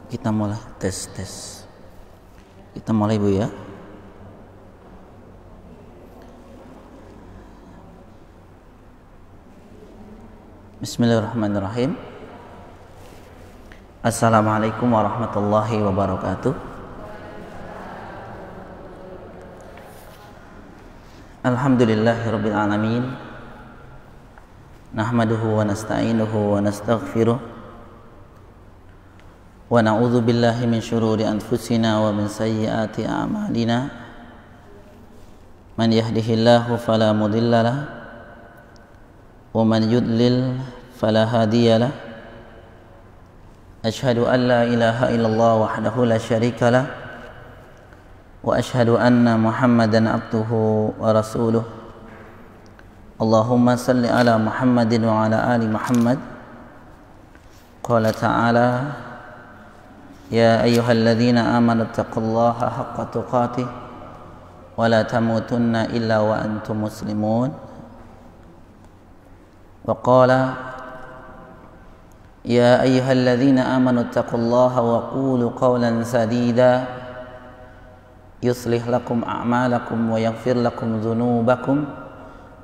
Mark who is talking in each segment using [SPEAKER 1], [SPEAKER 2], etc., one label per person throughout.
[SPEAKER 1] Kita mulai tes. Kita mulai Bu ya. Bismillahirrahmanirrahim. Assalamualaikum warahmatullahi wabarakatuh. Alhamdulillahirabbil alamin. Nahmaduhu wa nasta'inuhu wa nastaghfiruh. Wa na'udzu billahi min syururi anfusina wa min sayyiati a'malina. Man yahdihillahu fala mudhillalah wa man yudlil fala hadiyalah. Asyhadu an la ilaha illallah wahdahu la syarikalah wa asyhadu anna Muhammadan abduhu wa rasuluh. Allahumma salli ala Muhammadin wa ala ali Muhammad. Qala ta'ala ya ayyuhalladzina amanu taqullaha haqqa tuqatih wa la tamutunna illa wa antum muslimun. Wa qala ya ayyuhalladzina amanu taqullaha wa qulu qawlan sadida yuslih lakum a'malakum wa yaghfir lakum dhunubakum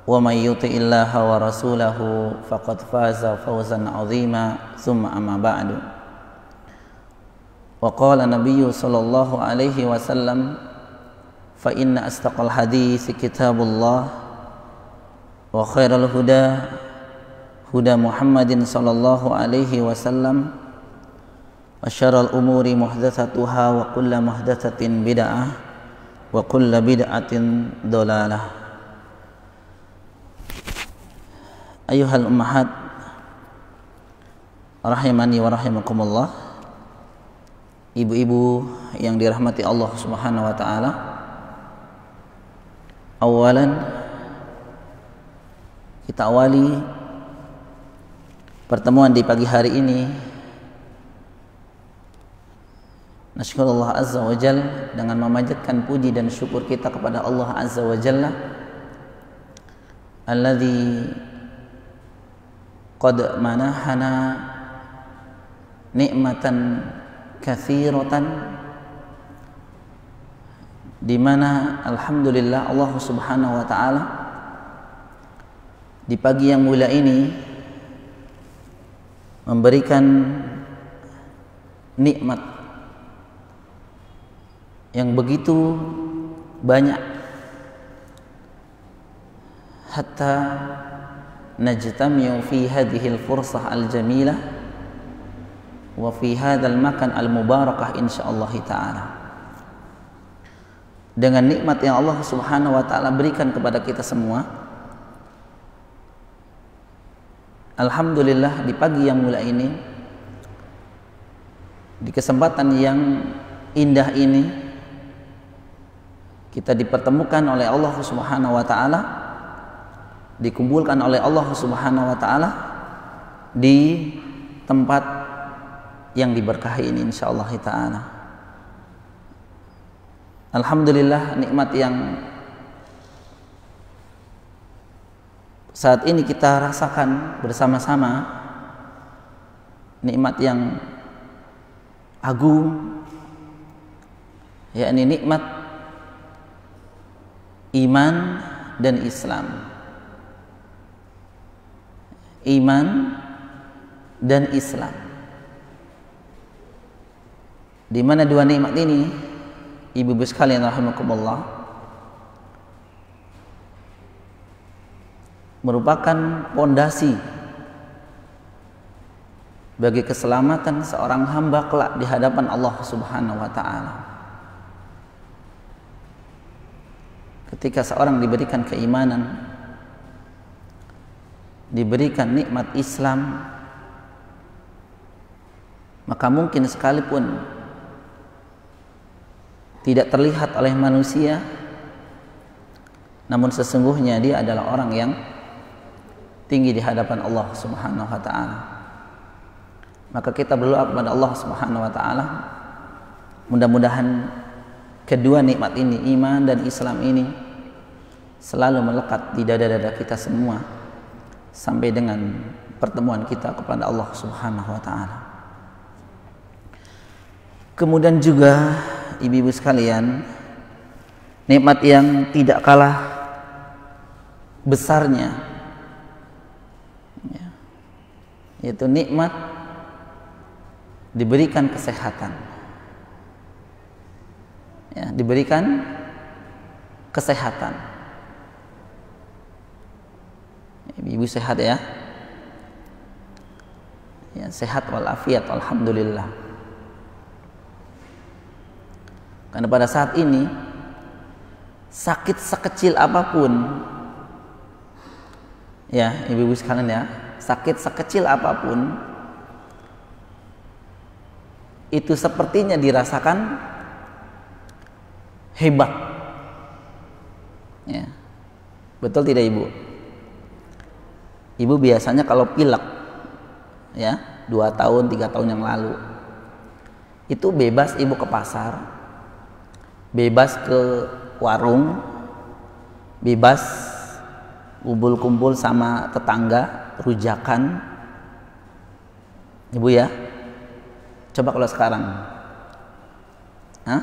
[SPEAKER 1] wa may yuti'illaha wa rasulahu faqad faza fawzan 'azima. Tsumma amma ba'du. Wa qala nabiyyu sallallahu alaihi wasallam fa inna astaqal hadits kitabullah wa khairal huda huda Muhammadin sallallahu alaihi wasallam wa syarrul umuri muhdatsatuha wa kullu muhdatsatin bid'ah wa kullu bid'atin dhalalah. Ayuhal ummahat rahimani wa rahimakumullah. Ibu-ibu yang dirahmati Allah Subhanahu wa taala. Awalan kita awali pertemuan di pagi hari ini. Nasykurullah azza wa jalla dengan memanjatkan puji dan syukur kita kepada Allah azza wa jalla alladzi qad manahana nikmatan katsiratan, di mana alhamdulillah Allah Subhanahu wa taala di pagi yang mulia ini memberikan nikmat yang begitu banyak hatta najtami'u fi hadhil fursah al-jamilah wa fi hadzal makan al-mubarakah insyaallah taala. Dengan nikmat yang Allah Subhanahu wa taala berikan kepada kita semua, alhamdulillah di pagi yang mulia ini, di kesempatan yang indah ini, kita dipertemukan oleh Allah Subhanahu wa taala, dikumpulkan oleh Allah Subhanahu wa taala di tempat yang diberkahi ini insyaallah ta'ala. Alhamdulillah, nikmat yang saat ini kita rasakan bersama-sama, nikmat yang agung, yakni nikmat iman dan Islam. Iman dan Islam, di mana dua nikmat ini, ibu-ibu sekalian rahimakumullah, merupakan pondasi bagi keselamatan seorang hamba kelak di hadapan Allah Subhanahu wa taala. Ketika seorang diberikan keimanan, diberikan nikmat Islam, maka mungkin sekalipun tidak terlihat oleh manusia, namun sesungguhnya dia adalah orang yang tinggi di hadapan Allah Subhanahu wa taala. Maka kita berdoa kepada Allah Subhanahu wa taala, mudah-mudahan kedua nikmat ini, iman dan Islam ini, selalu melekat di dada-dada kita semua sampai dengan pertemuan kita kepada Allah Subhanahu wa taala. Kemudian juga ibu-ibu sekalian, nikmat yang tidak kalah besarnya, yaitu nikmat diberikan kesehatan. Ya, diberikan kesehatan. Ibu sehat ya? Ya, sehat walafiat, alhamdulillah. Karena pada saat ini sakit sekecil apapun, ya ibu-ibu sekalian ya, sakit sekecil apapun itu sepertinya dirasakan hebat. Ya. Betul tidak ibu? Ibu biasanya kalau pilek ya 2 tahun 3 tahun yang lalu itu bebas ibu ke pasar, bebas ke warung, bebas kumpul-kumpul sama tetangga, rujakan. Ibu ya, coba kalau sekarang, hah?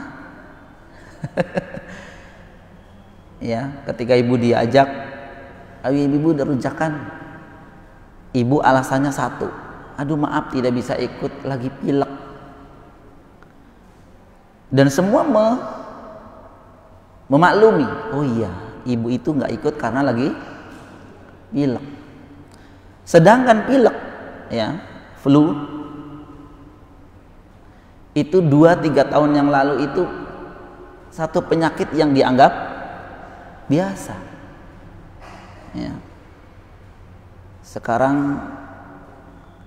[SPEAKER 1] Ya, ketika ibu diajak, ayo ibu udah rujakan, ibu alasannya satu, aduh maaf tidak bisa ikut lagi pilek. Dan semua memaklumi, oh iya ibu itu nggak ikut karena lagi pilek. Sedangkan pilek ya, flu itu 2-3 tahun yang lalu itu satu penyakit yang dianggap biasa ya. Sekarang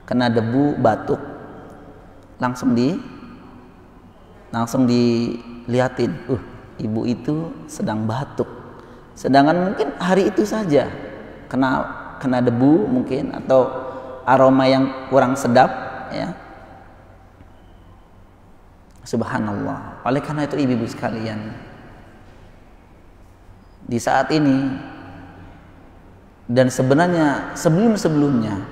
[SPEAKER 1] kena debu, batuk, langsung dilihatin, ibu itu sedang batuk. Sedangkan mungkin hari itu saja kena debu mungkin, atau aroma yang kurang sedap ya. Subhanallah. Oleh karena itu ibu-ibu sekalian, di saat ini dan sebenarnya sebelum-sebelumnya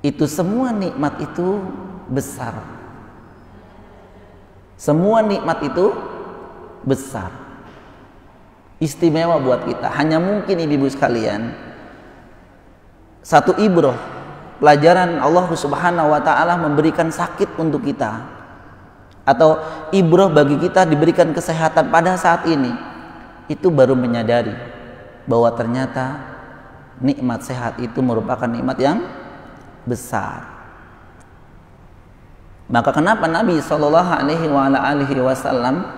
[SPEAKER 1] itu semua nikmat itu besar. Semua nikmat itu besar, istimewa buat kita. Hanya mungkin ibu-ibu sekalian, satu ibrah, pelajaran Allah Subhanahu wa taala memberikan sakit untuk kita, atau ibrah bagi kita diberikan kesehatan pada saat ini, itu baru menyadari bahwa ternyata nikmat sehat itu merupakan nikmat yang besar. Maka kenapa Nabi Shallallahu Alaihi Wasallam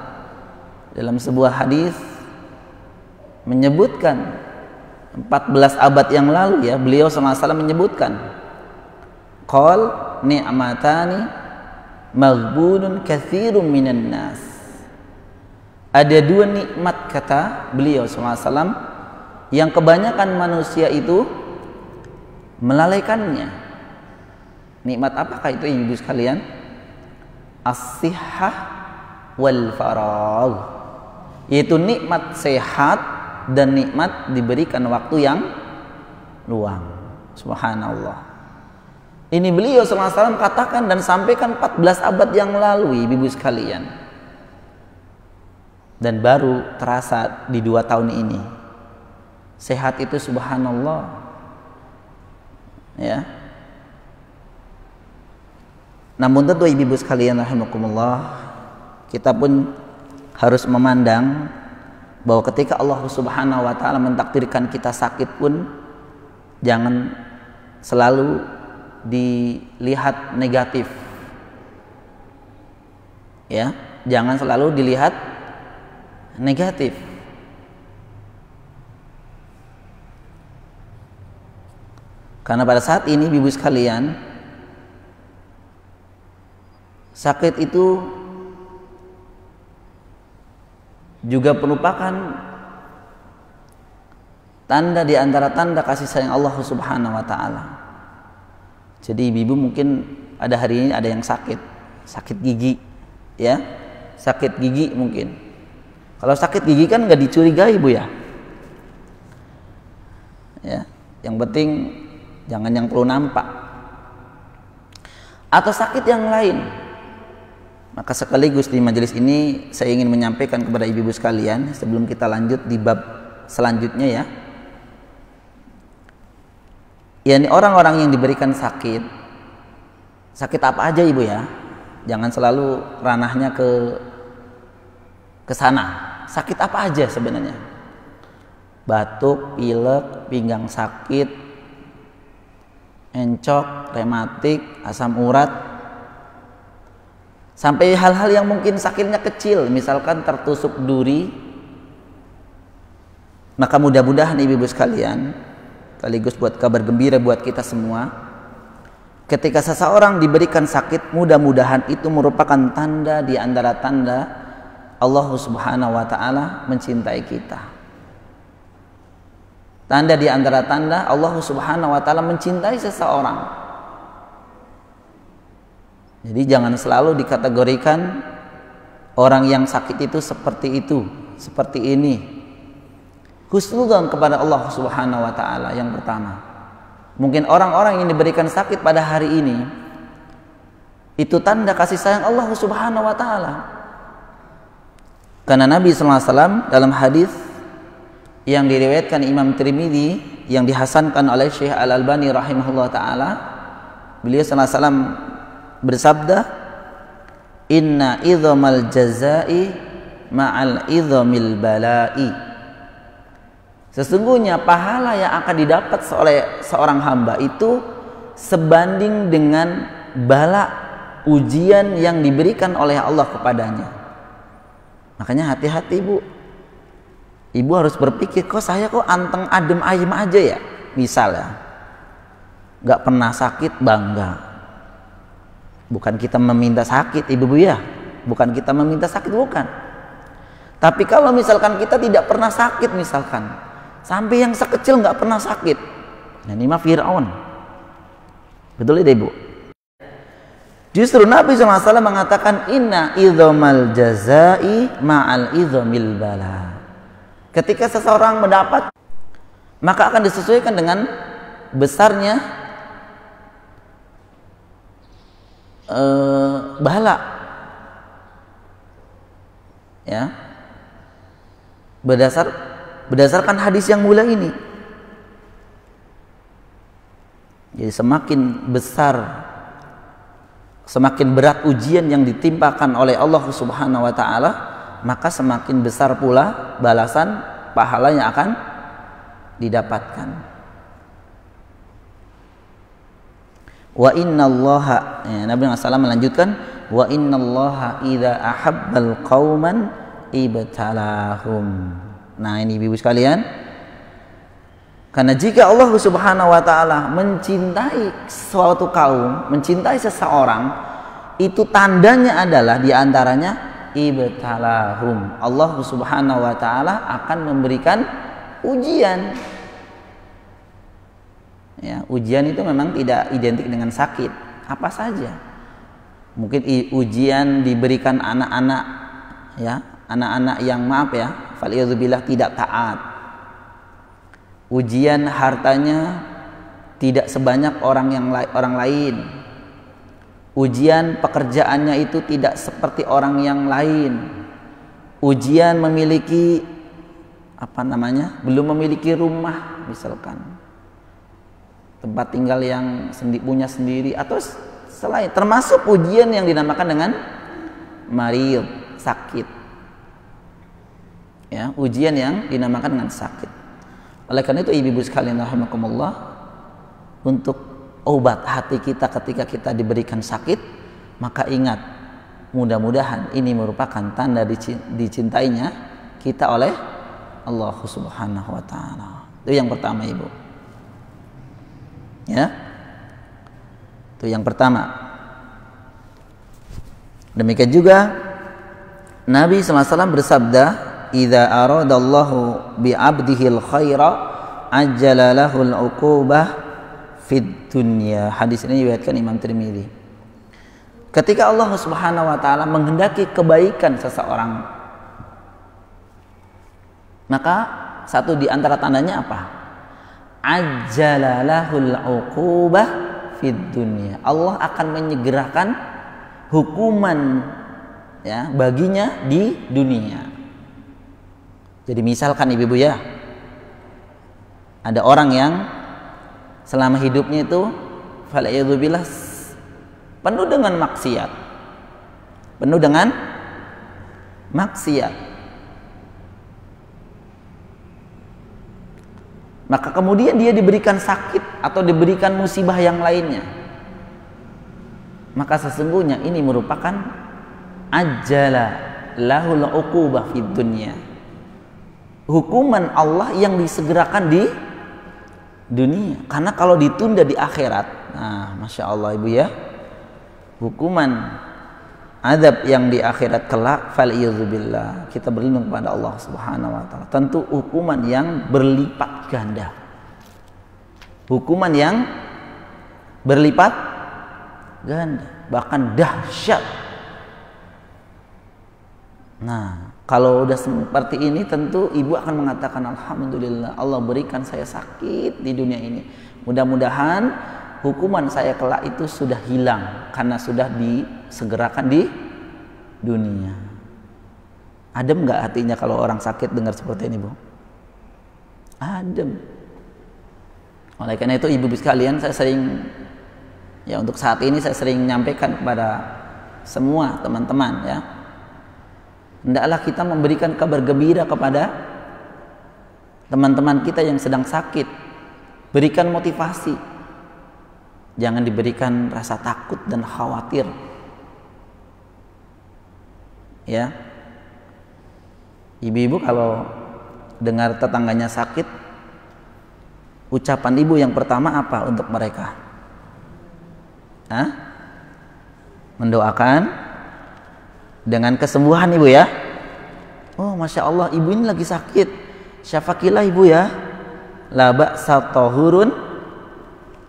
[SPEAKER 1] dalam sebuah hadis menyebutkan 14 abad yang lalu ya, beliau SAW menyebutkan, qal ni'matani maghbunun katsirun minan nas. Ada 2 nikmat, kata beliau SAW, yang kebanyakan manusia itu melalaikannya. Nikmat apakah itu ibu sekalian? As-sihhah wal faragh, yaitu nikmat sehat dan nikmat diberikan waktu yang luang. Subhanallah. Ini beliau SAW katakan dan sampaikan 14 abad yang lalu ibu sekalian, dan baru terasa di 2 tahun ini. Sehat itu subhanallah ya. Namun tentu ibu sekalian rahimakumullah, kita pun harus memandang bahwa ketika Allah Subhanahu wa taala mentakdirkan kita sakit pun jangan selalu dilihat negatif. Ya, jangan selalu dilihat negatif. Karena pada saat ini ibu sekalian, sakit itu juga merupakan tanda di antara tanda kasih sayang Allah Subhanahu wa taala. Jadi ibu mungkin ada hari ini ada yang sakit gigi ya, sakit gigi mungkin. Kalau sakit gigi kan nggak dicurigai ibu ya. Ya, yang penting jangan yang perlu nampak. Atau sakit yang lain, Maka sekaligus di majelis ini saya ingin menyampaikan kepada ibu-ibu sekalian sebelum kita lanjut di bab selanjutnya ya. Yani orang-orang yang diberikan sakit apa aja ibu ya. Jangan selalu ranahnya ke sana. Sakit apa aja sebenarnya? Batuk, pilek, pinggang sakit, encok, rematik, asam urat. Sampai hal-hal yang mungkin sakitnya kecil, misalkan tertusuk duri. Maka mudah-mudahan ibu-ibu sekalian, sekaligus buat kabar gembira buat kita semua, ketika seseorang diberikan sakit, mudah-mudahan itu merupakan tanda di antara tanda Allah Subhanahu wa taala mencintai kita. Tanda di antara tanda Allah Subhanahu wa taala mencintai seseorang. Jadi jangan selalu dikategorikan orang yang sakit itu, seperti ini. Husnudzon kepada Allah Subhanahu wa taala yang pertama. Mungkin orang-orang yang diberikan sakit pada hari ini itu tanda kasih sayang Allah Subhanahu wa taala. Karena Nabi sallallahu alaihi wasallam dalam hadis yang diriwayatkan Imam Tirmidzi yang dihasankan oleh Syekh Al-Albani rahimahullah taala, beliau sallallahu alaihi wasallam bersabda, inna idhamal jazai ma'al idhamil balai. Sesungguhnya pahala yang akan didapat oleh seorang hamba itu sebanding dengan bala ujian yang diberikan oleh Allah kepadanya. Makanya hati-hati ibu. Ibu harus berpikir, kok saya kok anteng adem ayem aja ya. Misal ya, gak pernah sakit bangga. Bukan kita meminta sakit ibu-ibu ya, bukan kita meminta sakit, bukan. Tapi kalau misalkan kita tidak pernah sakit, misalkan sampai yang sekecil nggak pernah sakit, nah ini mah Fir'aun, betul ya ibu? Justru Nabi SAW mengatakan inna idhamal jazai ma'al idhamil bala. Ketika seseorang mendapat, maka akan disesuaikan dengan besarnya bala ya, berdasarkan hadis yang mulia ini. Jadi semakin besar, semakin berat ujian yang ditimpakan oleh Allah Subhanahu wa taala, maka semakin besar pula balasan pahala yang akan didapatkan. Wa innallaha, ya, Nabi SAW melanjutkan, wa innallaha idza ahabbal qauman ibtalahum. Nah ini ibu sekalian, karena jika Allah Subhanahu wa taala mencintai suatu kaum, mencintai seseorang, itu tandanya adalah diantaranya ibtalahum. Allah Subhanahu wa taala akan memberikan ujian. Ya, ujian itu memang tidak identik dengan sakit, apa saja. Mungkin ujian diberikan anak-anak, ya, anak-anak yang maaf ya, faliyadzubillah tidak taat. Ujian hartanya tidak sebanyak orang lain. Ujian pekerjaannya itu tidak seperti orang yang lain. Ujian memiliki belum memiliki rumah misalkan, tempat tinggal yang punya sendiri, atau selain, termasuk ujian yang dinamakan dengan marid, sakit ya, ujian yang dinamakan dengan sakit. Oleh karena itu ibu-ibu sekalian rahimakumullah, untuk obat hati kita ketika kita diberikan sakit, maka ingat, mudah-mudahan ini merupakan tanda dicintainya kita oleh Allah Subhanahu wa taala. Itu yang pertama ibu ya, itu yang pertama. Demikian juga Nabi SAW bersabda, idza aradallahu bi 'abdihil khaira ajjala lahul 'uqubah fid dunya. Hadis ini diriwayatkan Imam Tirmidzi. Ketika Allah Subhanahu wa taala menghendaki kebaikan seseorang, maka satu di antara tandanya apa? Ajjalalahul uqubah fid dunya. Allah akan menyegerakan hukuman ya baginya di dunia. Jadi misalkan ibu-ibu ya, ada orang yang selama hidupnya itu fal'iyadzubillah penuh dengan maksiat, penuh dengan maksiat. Maka kemudian dia diberikan sakit atau diberikan musibah yang lainnya, maka sesungguhnya ini merupakan ajala lahul uqubah fid dunya, hukuman Allah yang disegerakan di dunia. Karena kalau ditunda di akhirat, nah masya Allah ibu ya, hukuman azab yang di akhirat kelak fal'iyadzubillah, kita berlindung kepada Allah Subhanahu wa taala, tentu hukuman yang berlipat ganda, hukuman yang berlipat ganda, bahkan dahsyat. Nah kalau udah seperti ini tentu ibu akan mengatakan alhamdulillah Allah berikan saya sakit di dunia ini, mudah-mudahan hukuman saya kelak itu sudah hilang karena sudah disegerakan di dunia. Adem nggak hatinya kalau orang sakit dengar seperti ini, Bu? Adem. Oleh karena itu ibu-ibu sekalian, saya sering, ya untuk saat ini saya sering menyampaikan kepada semua teman-teman ya, hendaklah kita memberikan kabar gembira kepada teman-teman kita yang sedang sakit. Berikan motivasi, jangan diberikan rasa takut dan khawatir. Ya, ibu-ibu kalau dengar tetangganya sakit, ucapan ibu yang pertama apa untuk mereka? Hah? Mendoakan dengan kesembuhan ibu ya. Oh masya Allah ibu ini lagi sakit, syafakilah ibu ya, la ba'sa tahurun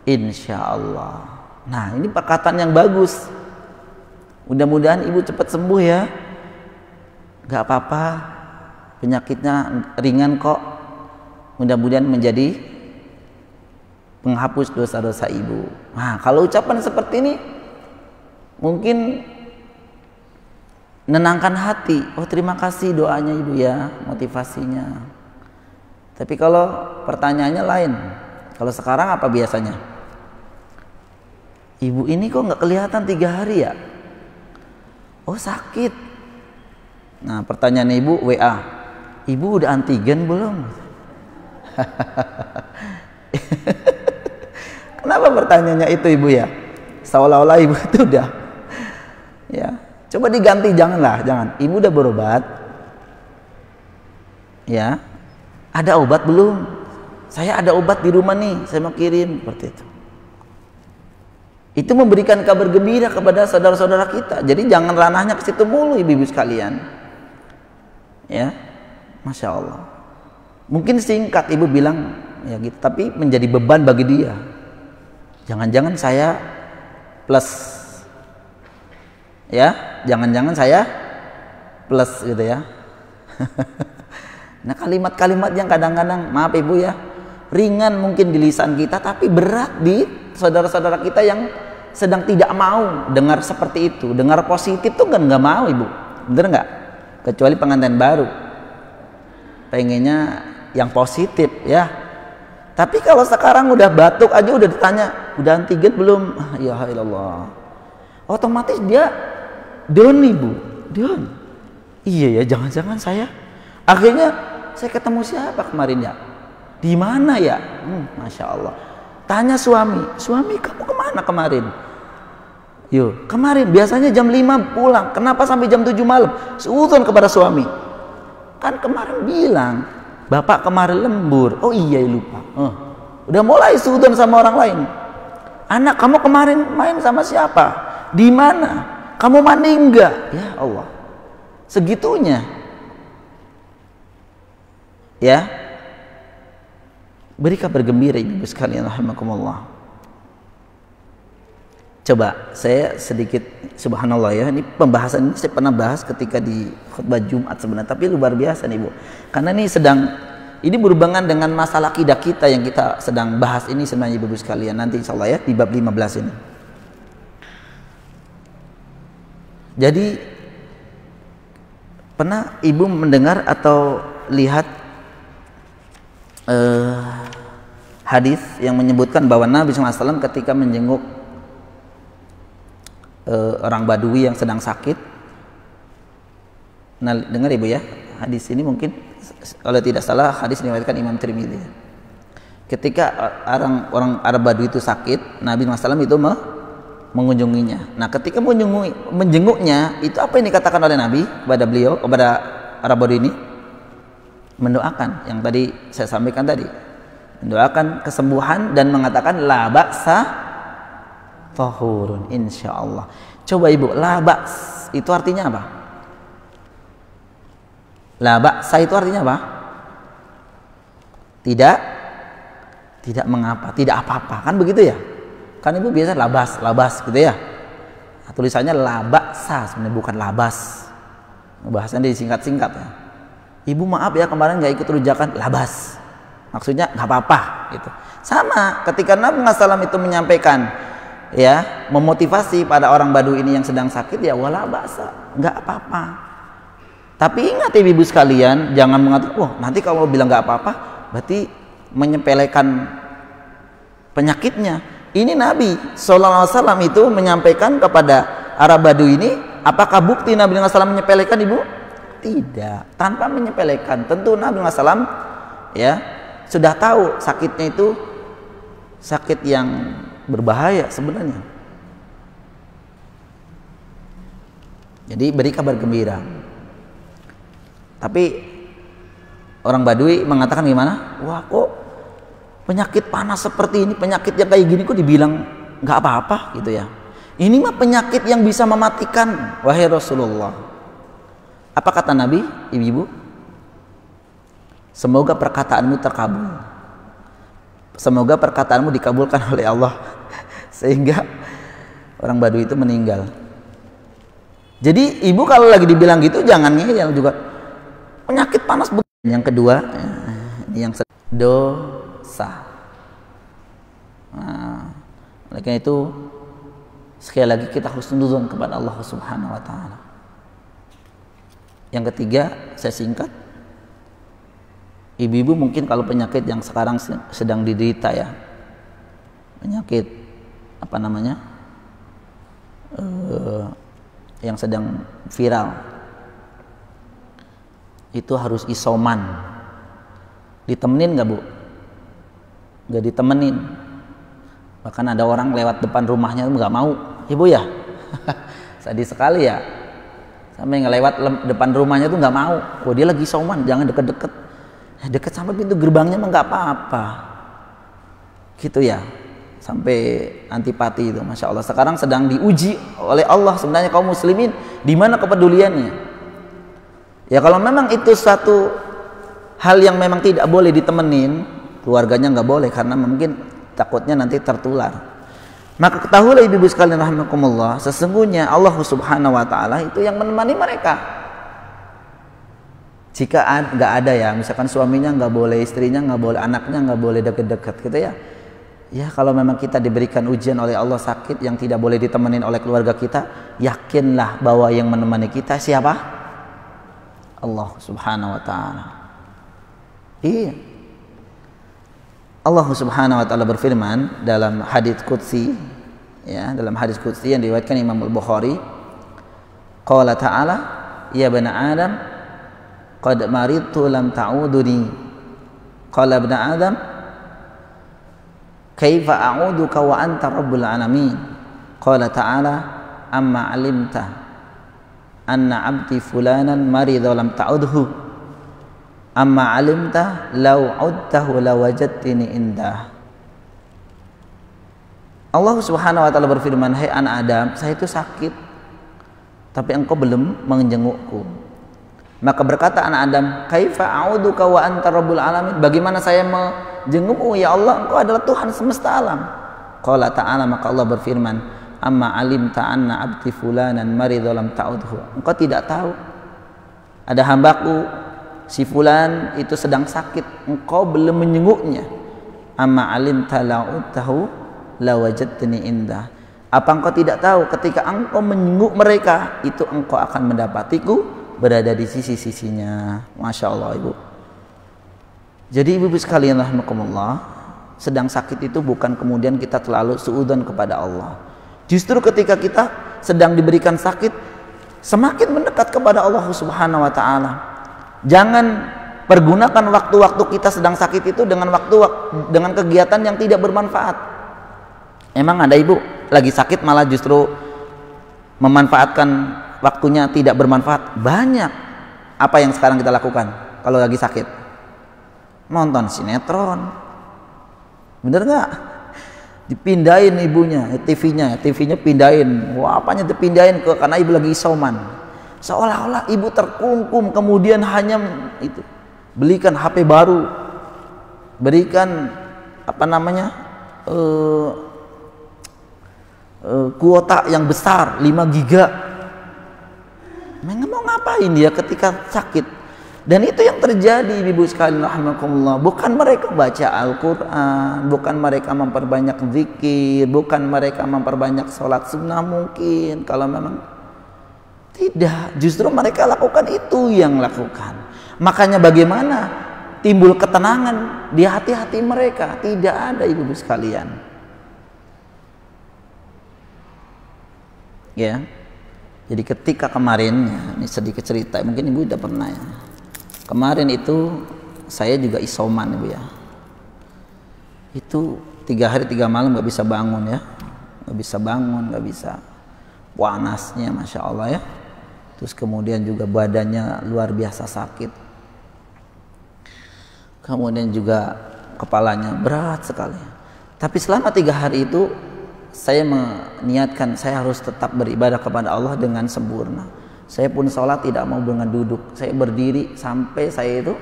[SPEAKER 1] insyaallah. Nah ini perkataan yang bagus, mudah-mudahan ibu cepat sembuh ya, gak apa-apa, penyakitnya ringan kok, mudah-mudahan menjadi penghapus dosa-dosa ibu. Nah kalau ucapan seperti ini mungkin menenangkan hati. Oh terima kasih doanya ibu ya, motivasinya. Tapi kalau pertanyaannya lain, kalau sekarang apa biasanya? Ibu ini kok nggak kelihatan 3 hari ya? Oh sakit. Nah pertanyaan ibu WA, ibu udah antigen belum? Kenapa pertanyaannya itu ibu ya? Seolah-olah ibu itu udah, ya coba diganti, janganlah, jangan. Ibu udah berobat, ya ada obat belum? Saya ada obat di rumah nih, saya mau kirim, seperti itu. Itu memberikan kabar gembira kepada saudara-saudara kita. Jadi jangan ranahnya ke situ mulu ibu-ibu sekalian. Ya, masya Allah. Mungkin singkat ibu bilang ya gitu, tapi menjadi beban bagi dia. Jangan-jangan saya plus, ya, jangan-jangan saya plus gitu ya. Nah kalimat-kalimat yang kadang-kadang maaf ibu ya, ringan mungkin di lisan kita tapi berat di saudara-saudara kita yang sedang tidak mau dengar seperti itu. Dengar positif tuh kan nggak mau ibu, bener nggak? Kecuali pengantin baru pengennya yang positif ya. Tapi kalau sekarang udah batuk aja udah ditanya udah antigen belum? Ya Allah, otomatis dia down ibu, down. Iya ya, jangan-jangan saya akhirnya saya ketemu siapa kemarin ya? Di mana ya? Masya Allah. Tanya suami kamu kemana kemarin? Yo, kemarin biasanya jam 5 pulang. Kenapa sampai jam 7 malam? Suudzon kepada suami. Kan kemarin bilang, bapak kemarin lembur. Oh iya lupa. Udah mulai suudzon sama orang lain. Anak kamu kemarin main sama siapa? Di mana? Kamu mandi enggak? Ya Allah. Segitunya. Ya. Beri kabar gembira ibu sekalian rahimakumullah. Coba saya sedikit, subhanallah ya, ini pembahasan ini saya pernah bahas ketika di khutbah Jumat sebenarnya, tapi luar biasa nih Bu. Karena ini berhubungan dengan masalah akidah kita yang kita sedang bahas ini sebenarnya ibu sekalian, nanti insyaallah ya di bab 15 ini. Jadi Pernah ibu mendengar atau lihat hadis yang menyebutkan bahwa Nabi SAW ketika menjenguk orang Badui yang sedang sakit? Nah, dengar ibu ya, hadis ini mungkin kalau tidak salah hadis diriwayatkan Imam Tirmidzi. Ketika orang Arab Badui itu sakit, Nabi SAW itu mengunjunginya. Nah, ketika menjenguknya, itu apa yang dikatakan oleh Nabi kepada beliau, kepada Arab Badui ini? Mendoakan yang tadi saya sampaikan tadi, mendoakan kesembuhan dan mengatakan la ba'sa tahurun insyaallah. Coba ibu, la ba's itu artinya apa? La ba'sa itu artinya apa? Tidak mengapa, tidak apa-apa, kan begitu ya? Kan ibu biasa labas gitu ya. Nah, tulisannya la ba'sa sebenarnya bukan labas. Bahasanya disingkat-singkat ya. Ibu maaf ya kemarin nggak ikut rujakan labas. Maksudnya nggak apa-apa gitu. Sama ketika Nabi SAW itu menyampaikan ya, memotivasi pada orang Badu ini yang sedang sakit, ya wala ba'sa, nggak apa-apa. Tapi ingat ibu sekalian, jangan mengatakan, wah nanti kalau bilang nggak apa-apa berarti menyepelekan penyakitnya. Ini Nabi SAW itu menyampaikan kepada Arab Badu ini, apakah bukti Nabi SAW menyepelekan ibu? Tidak, tanpa menyepelekan. Tentu Nabi SAW ya sudah tahu sakitnya itu sakit yang berbahaya sebenarnya. Jadi beri kabar gembira. Tapi orang Badui mengatakan gimana? Wah kok penyakit panas seperti ini, penyakit yang kayak gini kok dibilang nggak apa-apa gitu ya. Ini mah penyakit yang bisa mematikan, wahai Rasulullah. Apa kata Nabi, ibu-ibu? Semoga perkataanmu terkabul. Semoga perkataanmu dikabulkan oleh Allah. Sehingga orang Badui itu meninggal. Jadi ibu kalau lagi dibilang gitu jangan ngeyel juga. Penyakit panas. Yang kedua, yang dosa. Nah, oleh karena itu sekali lagi kita husnudzon kepada Allah Subhanahu wa taala. Yang ketiga, saya singkat. Ibu-ibu mungkin kalau penyakit yang sekarang sedang diderita ya, penyakit apa namanya, yang sedang viral, itu harus isoman. Ditemenin nggak bu? Nggak ditemenin. Bahkan ada orang lewat depan rumahnya nggak mau, ibu ya. Sedih sekali ya. Sampai ngelewat depan rumahnya tuh nggak mau. Oh dia lagi isoman, jangan deket-deket. Deket sampai pintu gerbangnya mah nggak apa-apa. Gitu ya. Sampai antipati itu, masya Allah. Sekarang sedang diuji oleh Allah sebenarnya kaum muslimin, di mana kepeduliannya. Ya kalau memang itu satu hal yang memang tidak boleh ditemenin, keluarganya nggak boleh karena mungkin takutnya nanti tertular. Maka ketahuilah ibu-ibu sekalian rahimakumullah, sesungguhnya Allah Subhanahu wa taala itu yang menemani mereka. Jika nggak ada ya, misalkan suaminya nggak boleh, istrinya nggak boleh, anaknya nggak boleh deket-deket gitu ya. Ya kalau memang kita diberikan ujian oleh Allah sakit yang tidak boleh ditemenin oleh keluarga kita, yakinlah bahwa yang menemani kita siapa? Allah Subhanahu wa taala. Iya. Allah Subhanahu wa taala berfirman dalam hadits qudsi, ya, dalam hadits qudsi yang diriwayatkan Imam Al-Bukhari, qala ta'ala, ya bani Adam, qad maridtu lam ta'uduni. Qala ibn Adam, kaifa a'uduka wa anta rabbul alamin. Qala ta'ala, amma 'alimta anna 'abdi fulanan marida lam ta'udhu. Amma 'alimta law 'udtahu lawajadtini indah. Allah Subhanahu wa taala berfirman, hai anak Adam, saya itu sakit tapi engkau belum menjengukku. Maka berkata anak Adam, kaifa a'uduka wa anta rabbul alamin, bagaimana saya menjengukmu ya Allah, engkau adalah Tuhan semesta alam. Qala ta'ala, maka Allah berfirman, amma 'alimta anna 'abdi fulanan marida lam ta'udhu. Engkau tidak tahu ada hambaku si fulan itu sedang sakit, engkau belum menjenguknya. Amma alimta la'udtahu lawajadtani indah. Apa engkau tidak tahu ketika engkau menjenguk mereka itu engkau akan mendapatiku berada di sisi-sisinya. Masya Allah Ibu. Jadi ibu-ibu sekalian rahimakumullah, sedang sakit itu bukan kemudian kita terlalu suudzon kepada Allah. Justru ketika kita sedang diberikan sakit, semakin mendekat kepada Allah Subhanahu wa taala. Jangan pergunakan waktu-waktu kita sedang sakit itu dengan kegiatan yang tidak bermanfaat. Emang ada ibu lagi sakit malah justru memanfaatkan waktunya tidak bermanfaat? Banyak. Apa yang sekarang kita lakukan kalau lagi sakit? Nonton sinetron. Bener nggak? Dipindahin ibunya, TV-nya pindahin. Wah, apanya dipindahin karena ibu lagi isoman. Seolah-olah ibu terkungkum, kemudian hanya itu. Belikan HP baru, berikan kuota yang besar 5 giga. Mau ngapain dia ketika sakit? Dan itu yang terjadi ibu sekalian rahimakumullah. Bukan mereka baca Al-Quran, bukan mereka memperbanyak zikir, bukan mereka memperbanyak sholat sunnah mungkin. Kalau memang tidak, justru mereka lakukan itu yang lakukan. Makanya bagaimana timbul ketenangan di hati-hati mereka? Tidak ada ibu sekalian. Ya. Jadi ketika kemarin, ini sedikit cerita, mungkin ibu udah pernah ya. Kemarin itu saya juga isoman ibu ya. Itu 3 hari 3 malam nggak bisa bangun ya, nggak bisa bangun, nggak bisa. Panasnya masya Allah ya. Terus kemudian juga badannya luar biasa sakit. Kemudian juga kepalanya berat sekali. Tapi selama 3 hari itu saya meniatkan saya harus tetap beribadah kepada Allah dengan sempurna. Saya pun sholat tidak mau dengan duduk. Saya berdiri sampai saya itu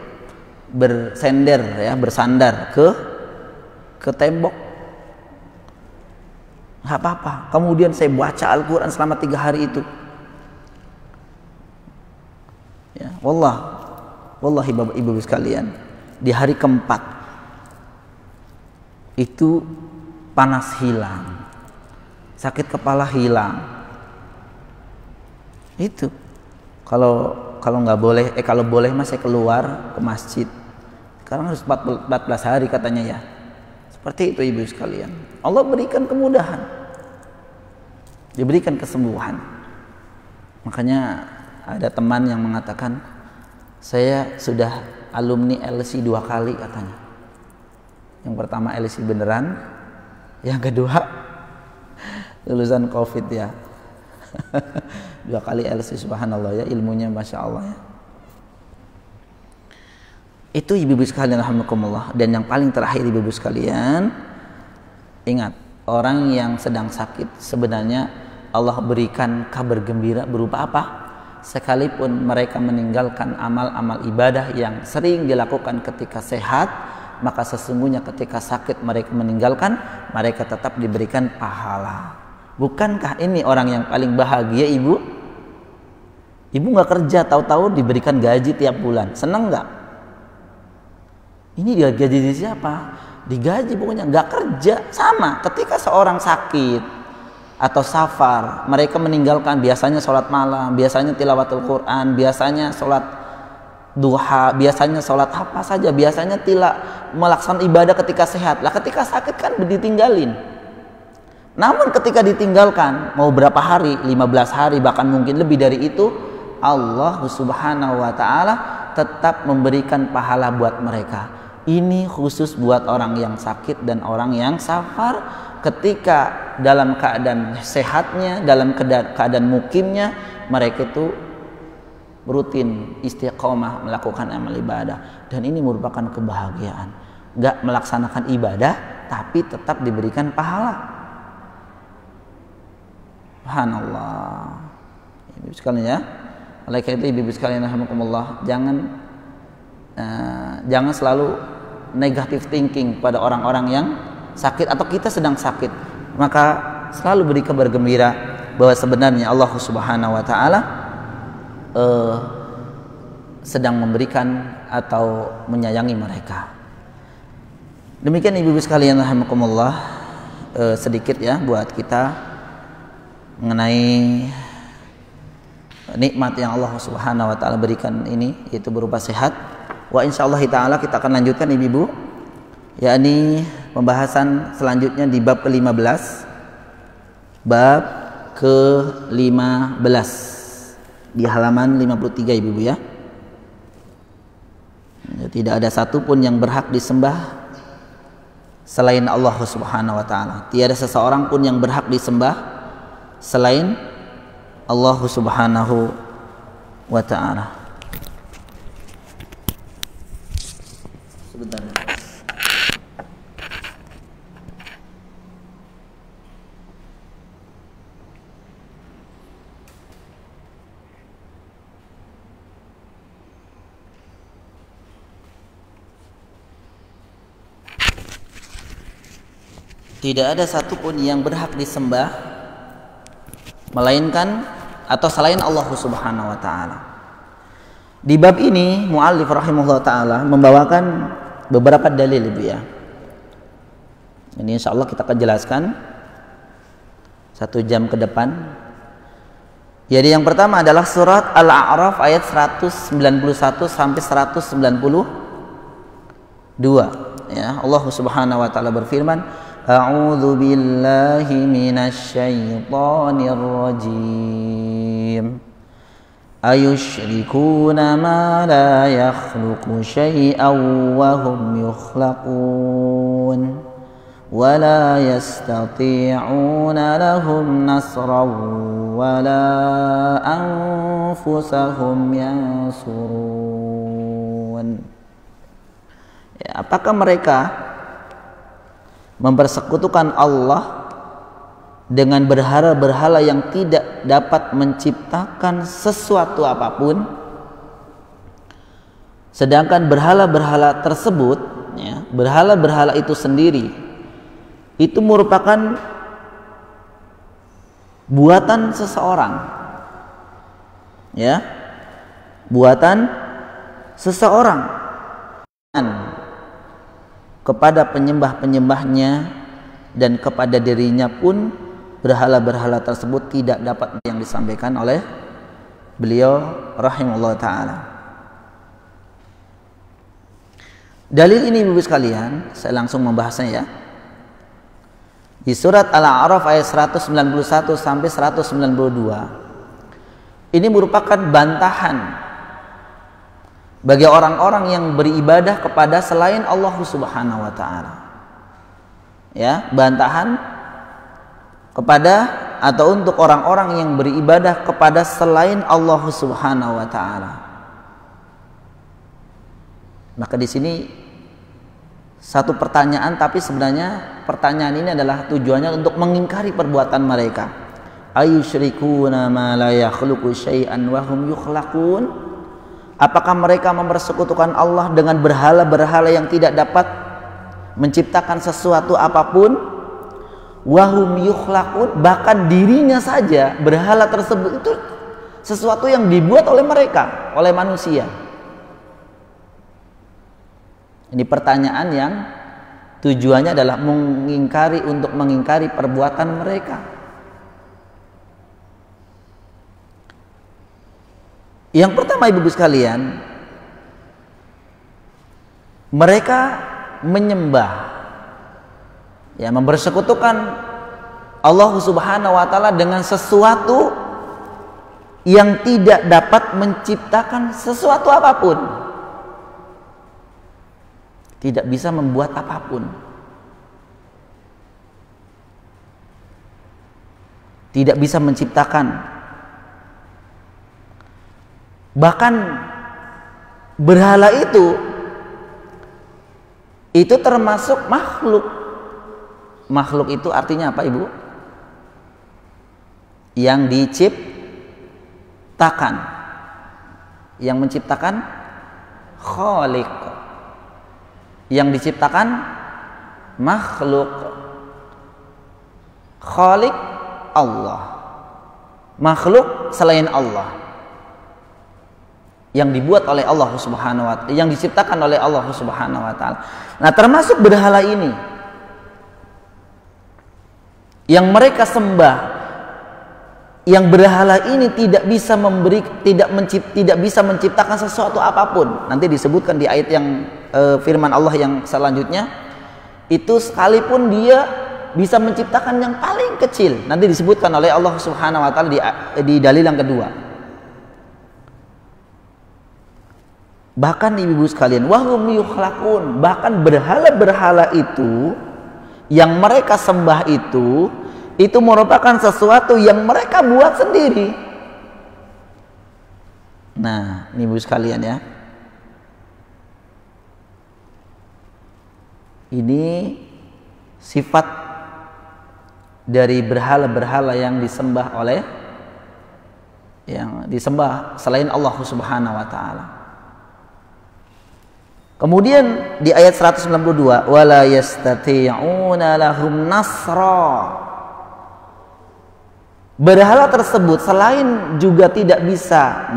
[SPEAKER 1] bersandar ke tembok. Nggak apa-apa. Kemudian saya baca Al-Quran selama 3 hari itu. Ya, wallahi bapak ibu sekalian, di hari keempat itu panas hilang, sakit kepala hilang. Itu kalau nggak boleh kalau boleh mas saya keluar ke masjid. Sekarang harus 14 hari katanya ya. Seperti itu ibu sekalian. Allah berikan kemudahan, diberikan kesembuhan. Makanya ada teman yang mengatakan, saya sudah alumni LC 2 kali katanya. Yang pertama LC beneran, yang kedua lulusan COVID ya. 2 kali LC, subhanallah ya, ilmunya masya Allah ya. Itu ibu-ibu sekalian alhamdulillah. Dan yang paling terakhir ibu-ibu sekalian, ingat, orang yang sedang sakit sebenarnya Allah berikan kabar gembira berupa apa? Sekalipun mereka meninggalkan amal-amal ibadah yang sering dilakukan ketika sehat, maka sesungguhnya ketika sakit mereka meninggalkan, mereka tetap diberikan pahala. Bukankah ini orang yang paling bahagia ibu? Ibu nggak kerja, tahu-tahu diberikan gaji tiap bulan, seneng nggak? Ini dia gaji di siapa? Digaji pokoknya, nggak kerja. Sama ketika seorang sakit atau safar, mereka meninggalkan biasanya sholat malam, biasanya tilawatul Quran, biasanya sholat duha, biasanya sholat apa saja, biasanya melaksanakan ibadah ketika sehat. Lah ketika sakit kan ditinggalin. Namun ketika ditinggalkan mau berapa hari, 15 hari bahkan mungkin lebih dari itu, Allah Subhanahu wa taala tetap memberikan pahala buat mereka. Ini khusus buat orang yang sakit dan orang yang safar. Ketika dalam keadaan sehatnya, dalam keadaan mukimnya, mereka itu rutin istiqomah melakukan amal ibadah. Dan ini merupakan kebahagiaan. Gak melaksanakan ibadah tapi tetap diberikan pahala. Subhanallah. Ibu sekalian ya. Oleh karena itu ibu sekalian rahimakumullah, jangan selalu negative thinking pada orang-orang yang sakit atau kita sedang sakit. Maka selalu beri kabar gembira bahwa sebenarnya Allah Subhanahu wa taala sedang memberikan atau menyayangi mereka. Demikian ibu-ibu sekalian rahimakumullah, sedikit ya buat kita mengenai nikmat yang Allah Subhanahu wa taala berikan ini, yaitu berupa sehat. Wa insyaallah taala kita akan lanjutkan Ibu-ibu, yakni pembahasan selanjutnya di bab ke-15. Bab ke-15 di halaman 53 Ibu-ibu ya. Tidak ada satupun yang berhak disembah selain Allah Subhanahu wa taala. Tiada seseorang pun yang berhak disembah selain Allah Subhanahu wa taala. Sebentar. Tidak ada satupun yang berhak disembah melainkan atau selain Allah Subhanahu wa taala. Di bab ini muallif rahimahullah taala membawakan beberapa dalil Ibu ya. Ini insyaallah kita akan jelaskan 1 jam ke depan. Jadi yang pertama adalah surat Al-A'raf ayat 191 sampai 192. Ya, Allah Subhanahu wa taala berfirman, A'udzu billahi minasy syaithanir rajim. Ayusyrikuna ma la yakhluqu syai'an wa hum yukhlaqun wa la yastati'una lahum nasran wa la anfusahum yansurun. Ya, apakah mereka mempersekutukan Allah dengan berhala-berhala yang tidak dapat menciptakan sesuatu apapun, sedangkan berhala-berhala tersebut, ya, berhala-berhala itu sendiri itu merupakan buatan seseorang, ya, buatan seseorang. Kepada penyembah-penyembahnya dan kepada dirinya pun berhala-berhala tersebut tidak dapat yang disampaikan oleh beliau rahimahullah ta'ala. Dalil ini Ibu sekalian, saya langsung membahasnya ya. Di surat Al-A'raf ayat 191 sampai 192. Ini merupakan bantahan bagi orang-orang yang beribadah kepada selain Allah Subhanahu wa taala. Ya, bantahan kepada atau untuk orang-orang yang beribadah kepada selain Allah Subhanahu wa taala. Maka di sini satu pertanyaan, tapi sebenarnya pertanyaan ini adalah tujuannya untuk mengingkari perbuatan mereka. Ayusyrikuna ma la yakhluqu syai'an wa hum yukhlaqun. Apakah mereka mempersekutukan Allah dengan berhala-berhala yang tidak dapat menciptakan sesuatu apapun? Wahum yukhlaqun, bahkan dirinya saja berhala tersebut itu sesuatu yang dibuat oleh mereka, oleh manusia. Ini pertanyaan yang tujuannya adalah mengingkari perbuatan mereka. Yang pertama Ibu sekalian, mereka menyembah, ya, mempersekutukan Allah Subhanahu wa taala dengan sesuatu yang tidak dapat menciptakan sesuatu apapun, tidak bisa membuat apapun, tidak bisa menciptakan. Bahkan berhala itu termasuk makhluk. Makhluk itu artinya apa Ibu? Yang diciptakan. Yang menciptakan khaliq. Yang diciptakan makhluk. Khaliq Allah. Makhluk selain Allah. Yang dibuat oleh Allah Subhanahu wa taala, yang diciptakan oleh Allah Subhanahu wa taala. Nah, termasuk berhala ini yang mereka sembah, yang berhala ini tidak bisa menciptakan sesuatu apapun. Nanti disebutkan di ayat yang firman Allah yang selanjutnya, itu sekalipun dia bisa menciptakan yang paling kecil. Nanti disebutkan oleh Allah Subhanahu wa taala di dalil yang kedua. Bahkan ibu-ibu sekalian, wahum yukhlaqun, bahkan berhala-berhala itu yang mereka sembah itu merupakan sesuatu yang mereka buat sendiri. Nah, ini ibu sekalian ya. Ini sifat dari berhala-berhala yang disembah selain Allah Subhanahu wa taala. Kemudian di ayat 192, wala yastati'una lahum nasra. Berhala tersebut selain juga tidak bisa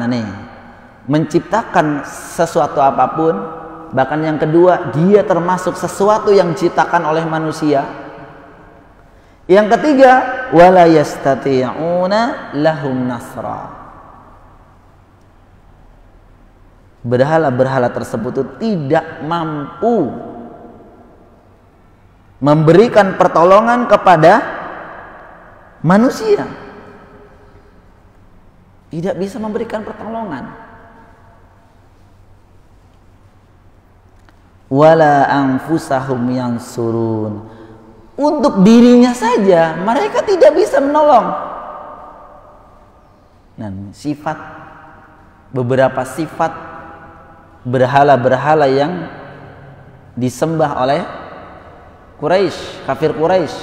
[SPEAKER 1] menciptakan sesuatu apapun, bahkan yang kedua dia termasuk sesuatu yang diciptakan oleh manusia. Yang ketiga, wala yastati'una lahum nasra. Berhala-berhala tersebut itu tidak mampu memberikan pertolongan kepada manusia. Tidak bisa memberikan pertolongan. Wala anfusahum yansurun. Untuk dirinya saja mereka tidak bisa menolong. Dan beberapa sifat berhala-berhala yang disembah oleh Quraisy, kafir Quraisy.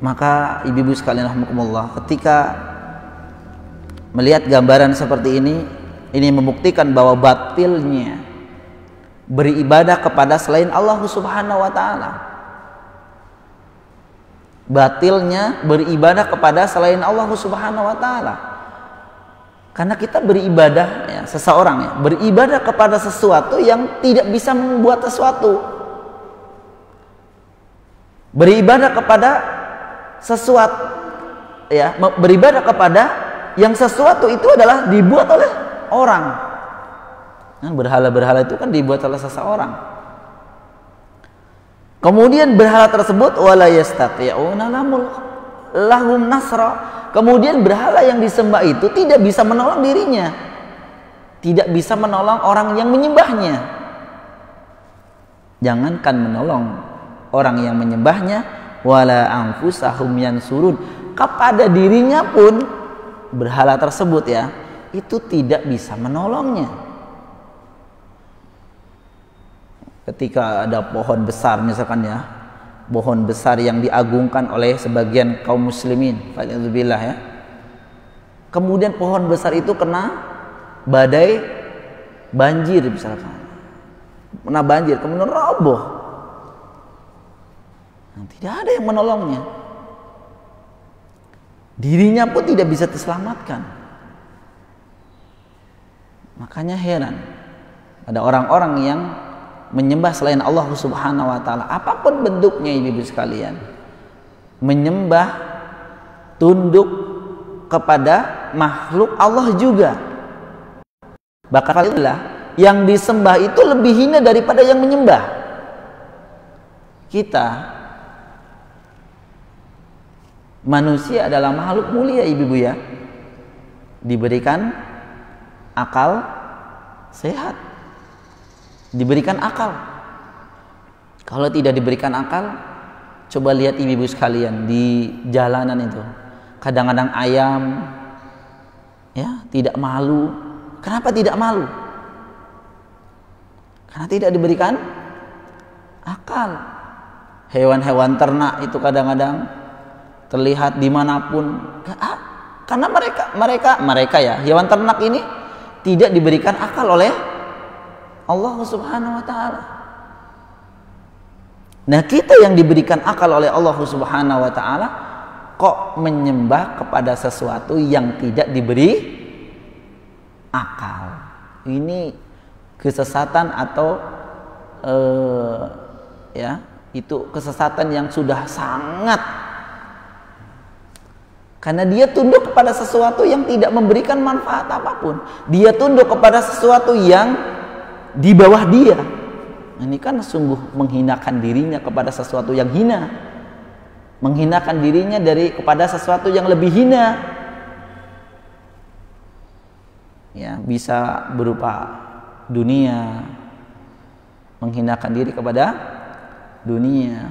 [SPEAKER 1] Maka ibu-ibu sekalian rahimakumullah, ketika melihat gambaran seperti ini membuktikan bahwa batilnya beribadah kepada selain Allah Subhanahu wa taala. Batilnya beribadah kepada selain Allah Subhanahu wa taala. Karena kita beribadah seseorang beribadah kepada sesuatu yang tidak bisa membuat sesuatu. Beribadah kepada sesuatu beribadah kepada yang sesuatu itu adalah dibuat oleh orang. Berhala-berhala itu kan dibuat oleh seseorang. Kemudian berhala tersebut wala yastati'una lahum nasra. Kemudian berhala yang disembah itu tidak bisa menolong dirinya, tidak bisa menolong orang yang menyembahnya. Jangankan menolong orang yang menyembahnya, wala anfusahum yansurun, kepada dirinya pun berhala tersebut itu tidak bisa menolongnya. Ketika ada pohon besar misalkan pohon besar yang diagungkan oleh sebagian kaum muslimin, alhamdulillah kemudian pohon besar itu kena badai banjir misalkan, kena banjir kemudian roboh, tidak ada yang menolongnya, dirinya pun tidak bisa diselamatkan. Makanya heran ada orang-orang yang menyembah selain Allah Subhanahu wa taala, apapun bentuknya ibu-ibu sekalian, menyembah tunduk kepada makhluk Allah juga. Bahkan itulah yang disembah itu lebih hina daripada yang menyembah. Kita manusia adalah makhluk mulia ibu-ibu diberikan akal sehat, diberikan akal. Kalau tidak diberikan akal, coba lihat ibu-ibu sekalian di jalanan itu, kadang-kadang ayam tidak malu. Kenapa tidak malu? Karena tidak diberikan akal. Hewan-hewan ternak itu kadang-kadang terlihat dimanapun, karena mereka hewan ternak ini tidak diberikan akal oleh Allah Subhanahu wa taala. Nah, kita yang diberikan akal oleh Allah Subhanahu wa taala kok menyembah kepada sesuatu yang tidak diberi akal. Ini kesesatan atau Itu kesesatan yang sudah sangat, karena dia tunduk kepada sesuatu yang tidak memberikan manfaat apapun. Dia tunduk kepada sesuatu yang di bawah dia. Ini kan sungguh menghinakan dirinya kepada sesuatu yang hina, menghinakan dirinya kepada sesuatu yang lebih hina. Ya, bisa berupa dunia, menghinakan diri kepada dunia.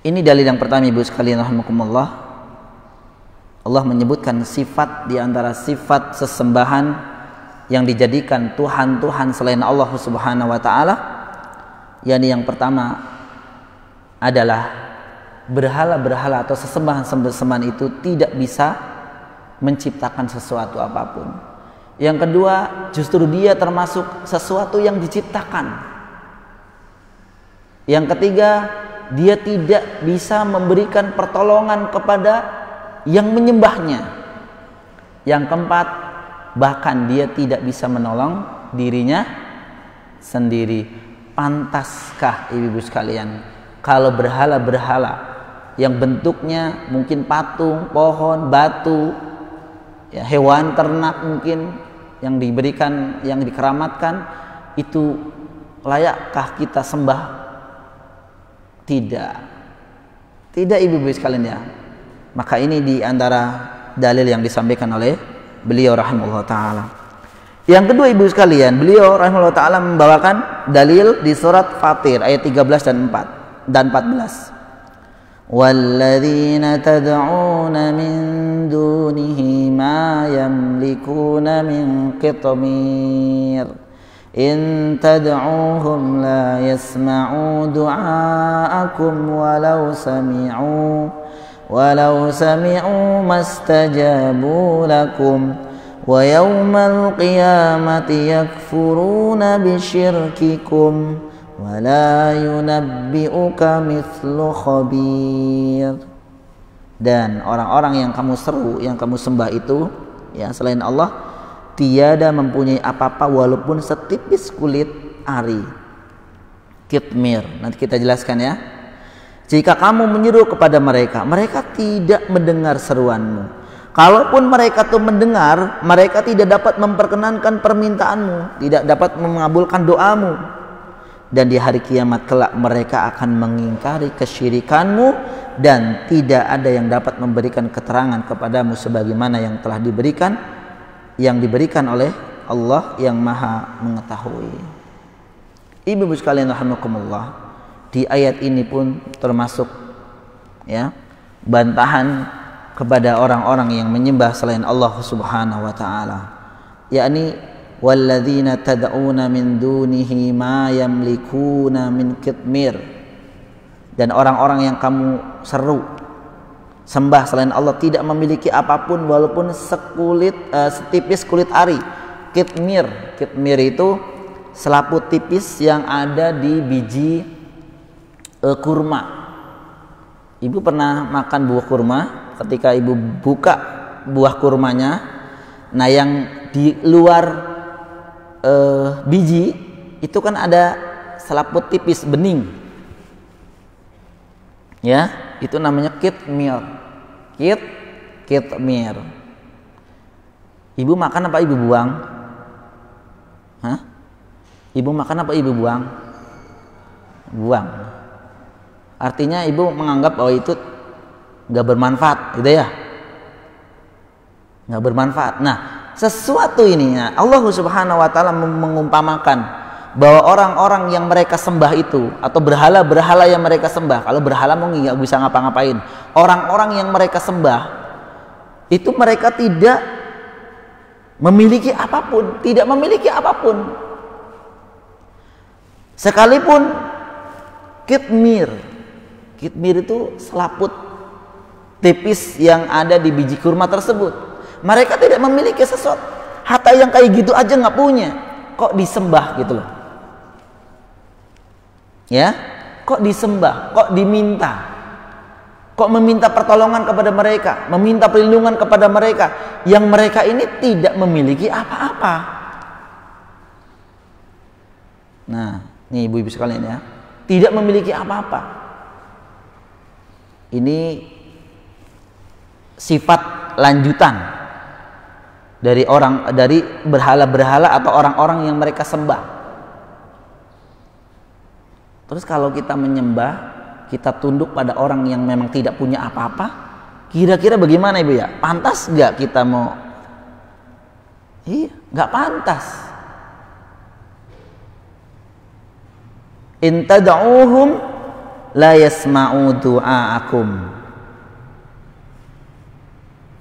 [SPEAKER 1] Ini dalil yang pertama, ibu sekalian rahimakumullah. Allah menyebutkan sifat di antara sifat sesembahan yang dijadikan Tuhan-Tuhan selain Allah Subhanahu wa taala. yakni yang pertama adalah berhala-berhala atau sesembahan-sesembahan itu tidak bisa menciptakan sesuatu apapun. Yang kedua, justru dia termasuk sesuatu yang diciptakan. Yang ketiga, dia tidak bisa memberikan pertolongan kepada yang menyembahnya. Yang keempat, bahkan dia tidak bisa menolong dirinya sendiri. Pantaskah ibu-ibu sekalian kalau berhala-berhala yang bentuknya mungkin patung, pohon, batu, ya, hewan ternak mungkin yang diberikan, yang dikeramatkan, itu layakkah kita sembah? Tidak ibu-ibu sekalian ya. Maka ini di antara dalil yang disampaikan oleh beliau rahimahullah ta'ala. Yang kedua ibu sekalian, beliau rahimahullah ta'ala membawakan dalil di surat Fatir ayat 13 dan 14. Walladzina tad'una min dunihi ma yamlikuna min qitmir in tad'uhum la yasma'u du'aakum walau sami'u mastajabu lakum wa yawmal qiyamati yakfuruna bisyirkikum wa la yunabbi'uka mithlu khabir. Dan orang-orang yang kamu seru, yang kamu sembah itu ya selain Allah, tiada mempunyai apa-apa walaupun setipis kulit ari, kitmir. Nanti kita jelaskan ya. Jika kamu menyeru kepada mereka, mereka tidak mendengar seruanmu. Kalaupun mereka tuh mendengar, mereka tidak dapat memperkenankan permintaanmu, tidak dapat mengabulkan doamu. Dan di hari kiamat kelak mereka akan mengingkari kesyirikanmu, dan tidak ada yang dapat memberikan keterangan kepadamu sebagaimana yang telah diberikan, yang diberikan oleh Allah yang Maha Mengetahui. Ibu-ibu sekalian rahimakumullah, di ayat ini pun termasuk ya bantahan kepada orang-orang yang menyembah selain Allah Subhanahu wa taala, yakni walladzina tad'una min dunihi ma yamlikuna min qitmir. Dan orang-orang yang kamu seru sembah selain Allah tidak memiliki apapun walaupun setipis kulit ari. Qitmir itu selaput tipis yang ada di biji kurma. Ibu pernah makan buah kurma? Ketika ibu buka buah kurmanya, nah yang di luar biji itu kan ada selaput tipis bening, ya, itu namanya qitmir. Qitmir. Ibu makan apa ibu buang? Hah? Ibu makan apa ibu buang? Buang. Artinya ibu menganggap bahwa itu gak bermanfaat, gitu ya? Gak bermanfaat. Nah, sesuatu ini ya, Allah Subhanahu wa taala mengumpamakan bahwa orang-orang yang mereka sembah itu, atau berhala-berhala yang mereka sembah, kalau berhala mau nggak bisa ngapa-ngapain, orang-orang yang mereka sembah itu mereka tidak memiliki apapun, sekalipun qitmir itu selaput tipis yang ada di biji kurma tersebut, mereka tidak memiliki sesuatu. Hatta yang kayak gitu aja nggak punya, kok disembah gitu loh. Ya, kok disembah, kok diminta, kok meminta pertolongan kepada mereka, meminta perlindungan kepada mereka, yang mereka ini tidak memiliki apa-apa. Nah, Nih ibu-ibu sekalian ya, tidak memiliki apa-apa. Ini sifat lanjutan dari berhala-berhala atau orang-orang yang mereka sembah. Terus kalau kita menyembah, kita tunduk pada orang yang memang tidak punya apa-apa, kira-kira bagaimana ibu ya? Pantas nggak kita mau? Iya, nggak pantas. In tad'uuhum la yasma'u du'aakum.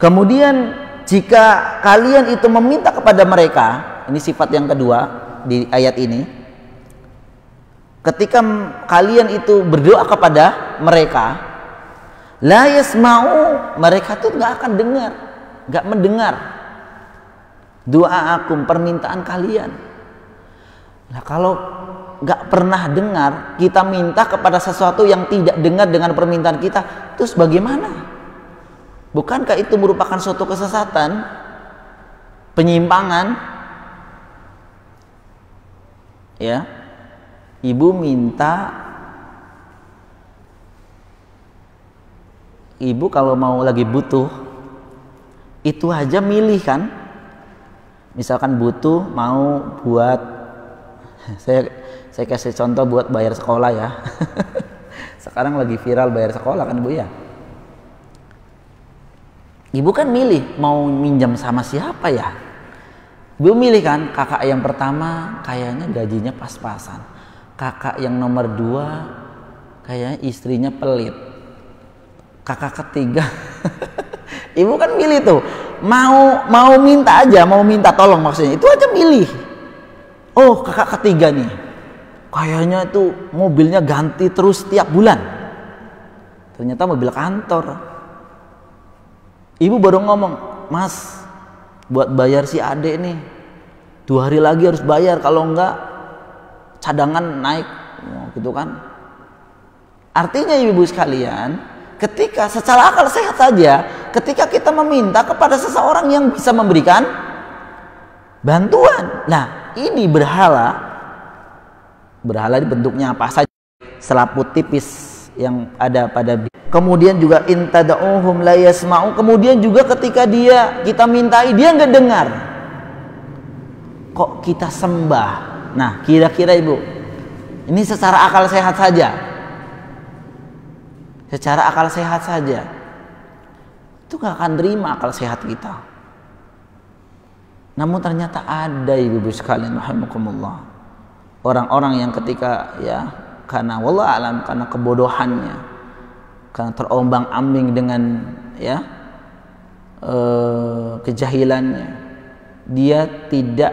[SPEAKER 1] Kemudian jika kalian itu meminta kepada mereka, ini sifat yang kedua di ayat ini. Ketika kalian itu berdoa kepada mereka, la yasma'u, mereka tuh nggak akan dengar, nggak mendengar du'aakum, permintaan kalian. Nah kalau nggak pernah dengar, kita minta kepada sesuatu yang tidak dengar dengan permintaan kita, terus bagaimana? Bukankah itu merupakan suatu kesesatan, penyimpangan? Ya, ibu minta, ibu kalau mau lagi butuh, itu aja milih kan? Misalkan butuh mau buat saya kasih contoh buat bayar sekolah ya. Sekarang lagi viral bayar sekolah kan ibu ya. Ibu kan milih mau minjam sama siapa ya. Ibu milih kan kakak yang pertama kayaknya gajinya pas-pasan. Kakak yang nomor 2 kayaknya istrinya pelit. Kakak ketiga ibu kan milih tuh. Mau minta aja, mau minta tolong maksudnya. Itu aja milih. Oh kakak ketiga nih, kayaknya tuh mobilnya ganti terus tiap bulan. Ternyata mobil kantor. Ibu baru ngomong, Mas, buat bayar si adek nih 2 hari lagi harus bayar, kalau enggak cadangan naik, gitu kan. Artinya ibu sekalian, ketika secara akal sehat saja, ketika kita meminta kepada seseorang yang bisa memberikan bantuan, nah ini berhala ini bentuknya apa saja, selaput tipis yang ada pada. Kemudian juga in tad'uuhum la yasma'u, kemudian juga ketika kita mintai dia nggak dengar, kok kita sembah. Nah kira-kira ibu, ini secara akal sehat saja, itu nggak akan terima akal sehat kita. Namun ternyata ada ibu-ibu sekalian rahimakumullah, orang-orang yang ketika ya karena wallah alam, karena kebodohannya, karena terombang-ambing dengan ya kejahilannya, dia tidak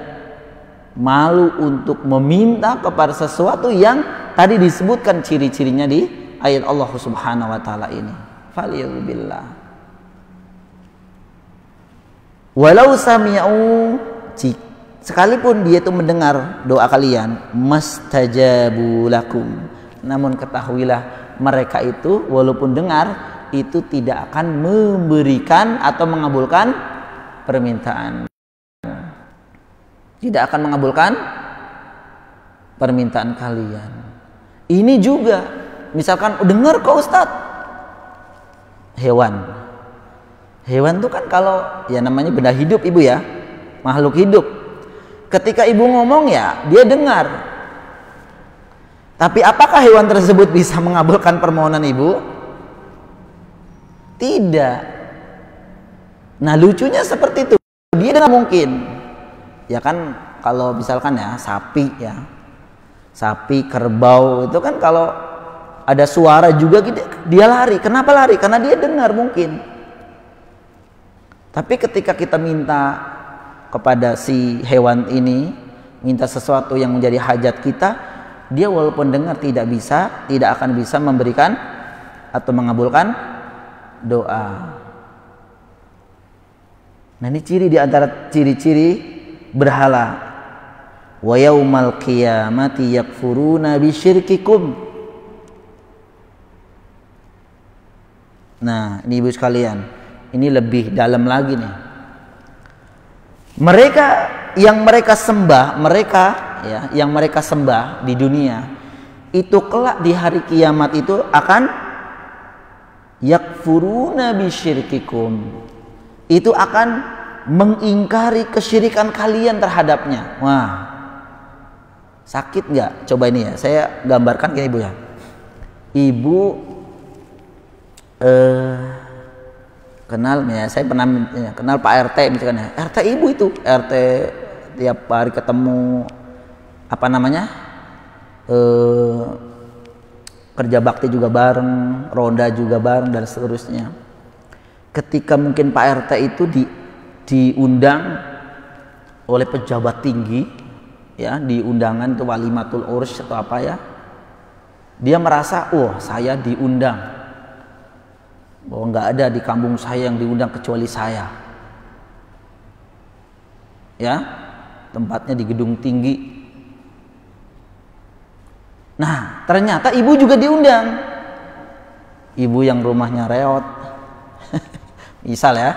[SPEAKER 1] malu untuk meminta kepada sesuatu yang tadi disebutkan ciri-cirinya di ayat Allah Subhanahu wa taala ini. Faliyubillah. Walau sami'u, sekalipun dia itu mendengar doa kalian, mastajabu lakum, namun ketahuilah mereka itu walaupun dengar itu tidak akan memberikan atau mengabulkan permintaan, tidak akan mengabulkan permintaan kalian. Ini juga misalkan dengar kok Ustadz, hewan tuh kan kalau ya namanya benda hidup ibu ya, makhluk hidup. Ketika ibu ngomong ya dia dengar. Tapi apakah hewan tersebut bisa mengabulkan permohonan ibu? Tidak. Nah lucunya seperti itu. Dia dengar mungkin. Ya kan kalau misalkan ya sapi, kerbau itu kan kalau ada suara juga dia lari. Kenapa lari? Karena dia dengar mungkin. Tapi ketika kita minta kepada si hewan ini, minta sesuatu yang menjadi hajat kita, dia walaupun dengar tidak akan bisa memberikan atau mengabulkan doa. Nah ini ciri di antara ciri-ciri berhala. Wa yaumal qiyamati yakfuruna bisyirkikum. Nah ini ibu sekalian, ini lebih dalam lagi nih. Mereka yang mereka sembah, mereka ya yang mereka sembah di dunia itu kelak di hari kiamat itu akan yakfuruna bisyirkikum, itu akan mengingkari kesyirikan kalian terhadapnya. Wah, sakit nggak? Coba ini ya, saya gambarkan gini Ibu ya. Ibu kenal ya, saya pernah ya, kenal Pak RT misalkan ya. RT Ibu itu, RT tiap hari ketemu apa namanya? Kerja bakti juga bareng, ronda juga bareng dan seterusnya. Ketika mungkin Pak RT itu diundang oleh pejabat tinggi ya, di undangan itu walimatul urs atau apa ya, dia merasa saya diundang, bahwa nggak ada di kampung saya yang diundang kecuali saya ya, tempatnya di gedung tinggi. Nah ternyata ibu juga diundang, ibu yang rumahnya reot misal ya,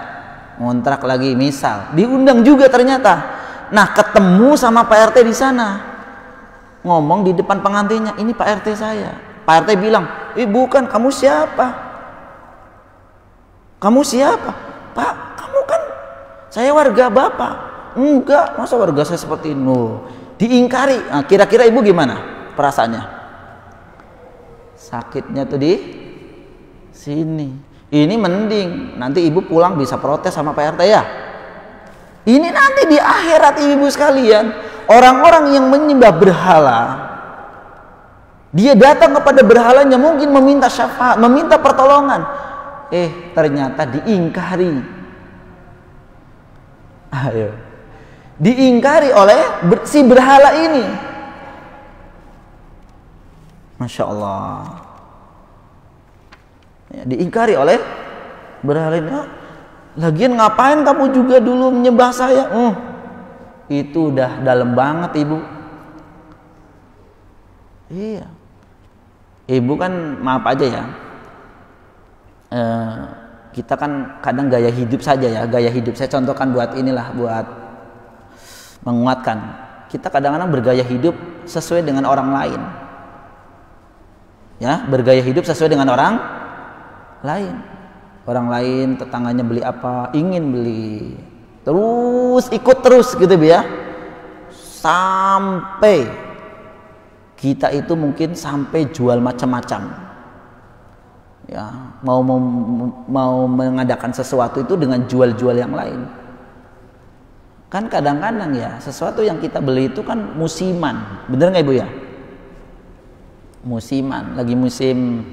[SPEAKER 1] ngontrak lagi misal, diundang juga ternyata. Nah ketemu sama Pak RT di sana, ngomong di depan pengantinnya, ini Pak RT saya. Pak RT bilang, bukan, kamu siapa? Kamu siapa? Pak, kamu kan saya warga Bapak. Enggak, masa warga saya seperti ini? Diingkari. Nah, kira-kira ibu gimana perasaannya? Sakitnya tuh di sini. Ini mending nanti ibu pulang bisa protes sama Pak RT ya. Ini nanti di akhirat ibu sekalian, orang-orang yang menyembah berhala, dia datang kepada berhalanya mungkin meminta syafaat, meminta pertolongan, ternyata diingkari. Ayo, diingkari oleh si berhala ini. Masya Allah ya, diingkari oleh berhala ini. Lagian ngapain kamu juga dulu menyembah saya? Itu udah dalam banget ibu. Iya, ibu kan maaf aja ya, kita kan kadang gaya hidup saja ya, gaya hidup. Saya contohkan buat inilah, buat menguatkan. Kita kadang-kadang bergaya hidup sesuai dengan orang lain. Ya, bergaya hidup sesuai dengan orang lain. Orang lain, tetangganya beli apa, ingin beli, terus ikut terus gitu ya, sampai kita itu mungkin sampai jual macam-macam. Ya, mau mengadakan sesuatu itu dengan jual-jual yang lain. Kan kadang-kadang ya, sesuatu yang kita beli itu kan musiman, bener nggak ibu ya? Musiman, lagi musim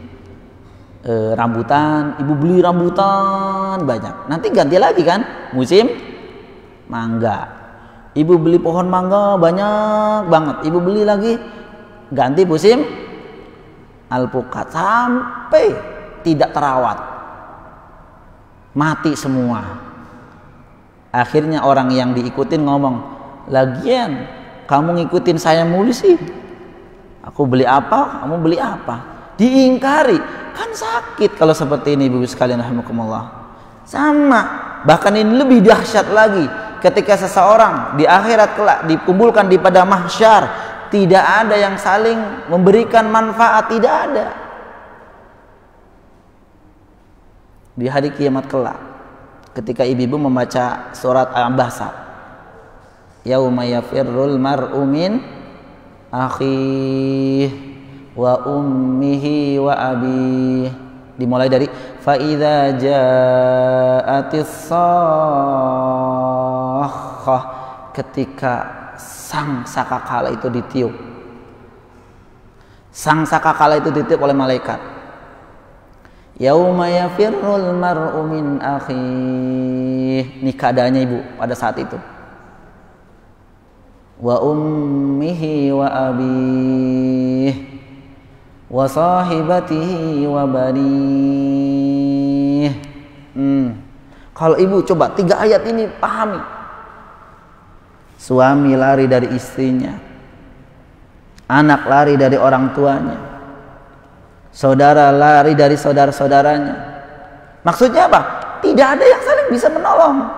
[SPEAKER 1] rambutan, ibu beli rambutan banyak, nanti ganti lagi kan musim mangga, ibu beli pohon mangga banyak banget, ibu beli lagi ganti musim alpukat, sampai tidak terawat, mati semua. Akhirnya orang yang diikutin ngomong, lagian kamu ngikutin saya mulu sih, aku beli apa kamu beli apa. Diingkari, kan sakit kalau seperti ini ibu sekalian rahimakumullah. Sama, bahkan ini lebih dahsyat lagi ketika seseorang di akhirat kelak dikumpulkan di pada mahsyar, tidak ada yang saling memberikan manfaat, tidak ada. Di hari kiamat kelak, ketika ibu-ibu membaca surat Al-Abasa, yauma yafirrul mar'u min akhih wa ummihi wa abih, dimulai dari fa idza ja'atis sakhah, ketika sang sakakala itu ditiup. Sang sakakala itu ditiup oleh malaikat. Yauma yafirrul mar'u min akhih, ini keadaannya ibu pada saat itu. Wa ummihi wa abih wa sahibatihi wa banih. Kalau ibu coba 3 ayat ini pahami. Suami lari dari istrinya, anak lari dari orang tuanya, saudara lari dari saudara-saudaranya. Maksudnya apa? Tidak ada yang saling bisa menolong.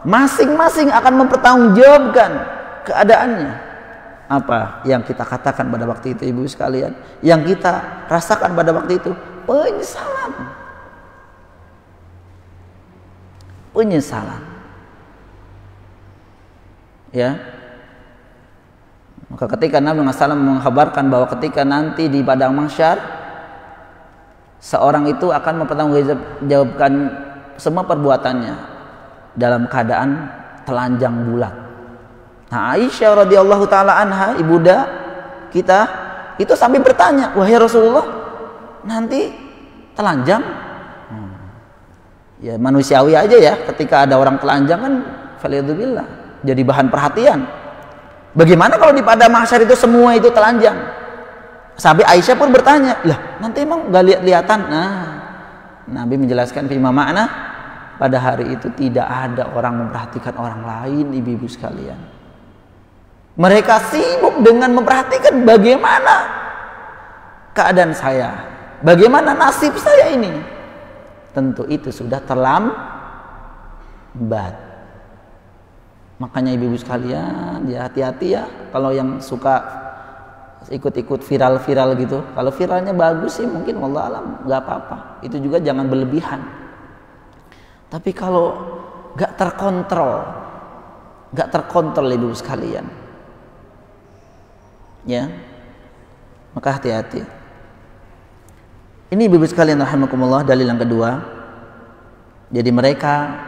[SPEAKER 1] Masing-masing akan mempertanggungjawabkan keadaannya. apa yang kita katakan pada waktu itu, ibu sekalian? Yang kita rasakan pada waktu itu penyesalan. Penyesalan. Ya. Maka ketika Nabi SAW mengkhabarkan bahwa ketika nanti di padang mahsyar seorang itu akan mempertanggungjawabkan semua perbuatannya dalam keadaan telanjang bulat. Nah, Aisyah radhiyallahu taala anha, ibunda kita, itu sampai bertanya, "Wahai Rasulullah, nanti telanjang?" Ya manusiawi aja ya, ketika ada orang telanjang kan faliyadzubillah, jadi bahan perhatian. Bagaimana kalau di padang mahsyar itu semua itu telanjang? Sampai Aisyah pun bertanya, "Lah, nanti emang gak lihat-lihatan?" Nah, Nabi menjelaskan firman makna, pada hari itu tidak ada orang memperhatikan orang lain, ibu-ibu sekalian. Mereka sibuk dengan memperhatikan bagaimana keadaan saya, bagaimana nasib saya ini. Tentu itu sudah terlambat. Makanya ibu-ibu sekalian, ya hati-hati ya kalau yang suka ikut-ikut viral-viral gitu. Kalau viralnya bagus sih mungkin wallah alam nggak apa-apa. Itu juga jangan berlebihan. Tapi kalau nggak terkontrol ibu sekalian, ya maka hati-hati. Ini ibu sekalian rahimakumullah, dalil yang kedua. Jadi mereka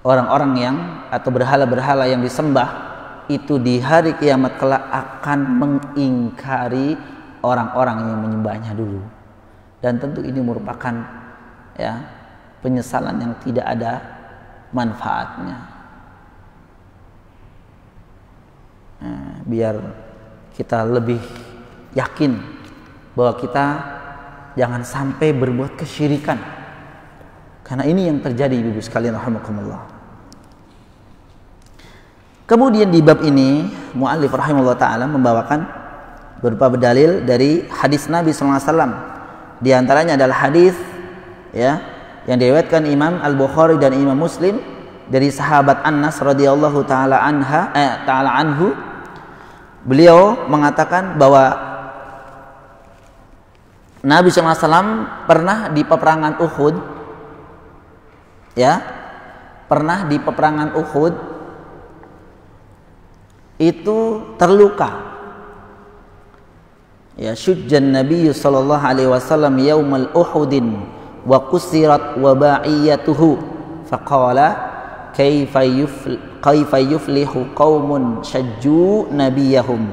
[SPEAKER 1] orang-orang yang atau berhala-berhala yang disembah itu di hari kiamat kelak akan mengingkari orang-orang yang menyembahnya dulu. Dan tentu ini merupakan ya penyesalan yang tidak ada manfaatnya. Nah, biar kita lebih yakin bahwa kita jangan sampai berbuat kesyirikan, karena ini yang terjadi ibu sekalian rahimakumullah. Kemudian di bab ini muallif rahimahullah taala membawakan beberapa dalil dari hadis Nabi SAW. Di antaranya adalah hadis ya yang diriwayatkan Imam Al-Bukhari dan Imam Muslim dari sahabat Anas radhiyallahu taala anhu. Beliau mengatakan bahwa Nabi SAW pernah di peperangan Uhud, ya, pernah di peperangan Uhud itu terluka. Ya, syujjan Nabi sallallahu alaihi wasallam yaumal Uhudin wa kusirat waba'iyatuhu faqala kaifa yuflihu qaumun syajju nabiyahum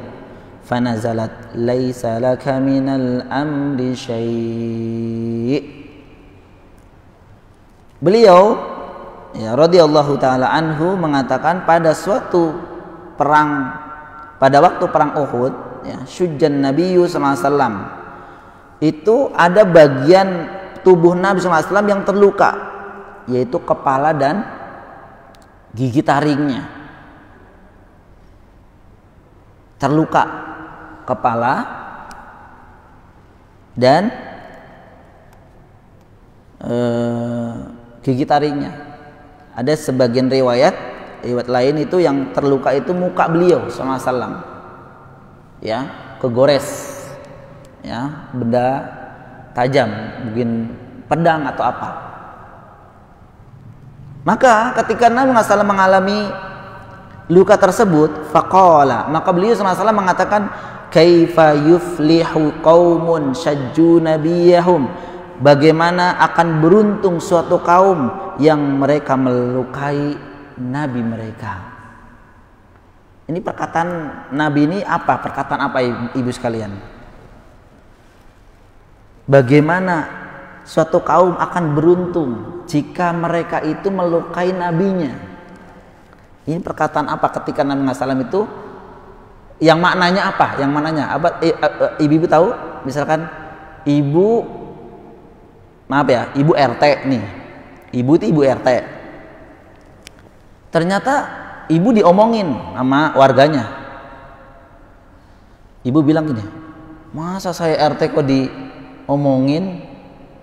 [SPEAKER 1] fanazalat laisa laka minal amri syai'. Beliau ya radhiyallahu taala anhu mengatakan pada suatu perang, pada waktu perang Uhud ya, syujjan Nabi SAW itu ada bagian tubuh Nabi SAW yang terluka, yaitu kepala dan gigi taringnya. Terluka kepala dan gigi taringnya. Ada sebagian riwayat lain itu yang terluka itu muka beliau SAW, ya, kegores, ya, benda tajam, mungkin pedang atau apa. Maka ketika Nabi SAW mengalami luka tersebut, faqala, maka beliau SAW mengatakan, kaifa yuflihu qaumun syajju nabiyahum, bagaimana akan beruntung suatu kaum yang mereka melukai Nabi mereka. Ini perkataan Nabi ini apa? Perkataan apa ibu sekalian? Bagaimana suatu kaum akan beruntung jika mereka itu melukai nabinya? Ini perkataan apa ketika Nabi SAW itu? Yang maknanya apa? Yang maknanya apa? Ibu tahu? Misalkan ibu, maaf ya, ibu RT nih. Ibu itu ibu RT. Ternyata ibu diomongin sama warganya. Ibu bilang gini, masa saya RT kok diomongin?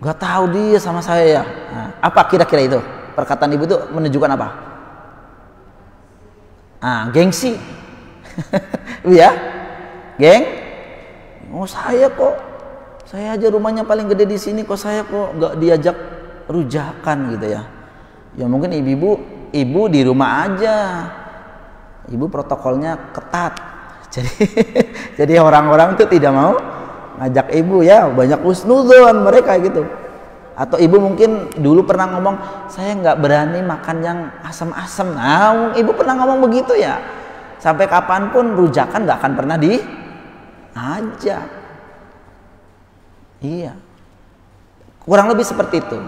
[SPEAKER 1] Gak tahu dia sama saya ya. Nah, apa kira-kira itu? Perkataan ibu itu menunjukkan apa? Ah, gengsi. Ya, geng. Oh saya kok, saya aja rumahnya paling gede di sini, kok saya kok nggak diajak rujakan gitu ya. Ya mungkin ibu di rumah aja, ibu protokolnya ketat. Jadi orang-orang tuh tidak mau ngajak ibu ya, banyak husnudzon mereka gitu. Atau ibu mungkin dulu pernah ngomong, saya nggak berani makan yang asam-asam. Nah, ibu pernah ngomong begitu ya. Sampai kapanpun rujakan nggak akan pernah diajak. Iya, kurang lebih seperti itu.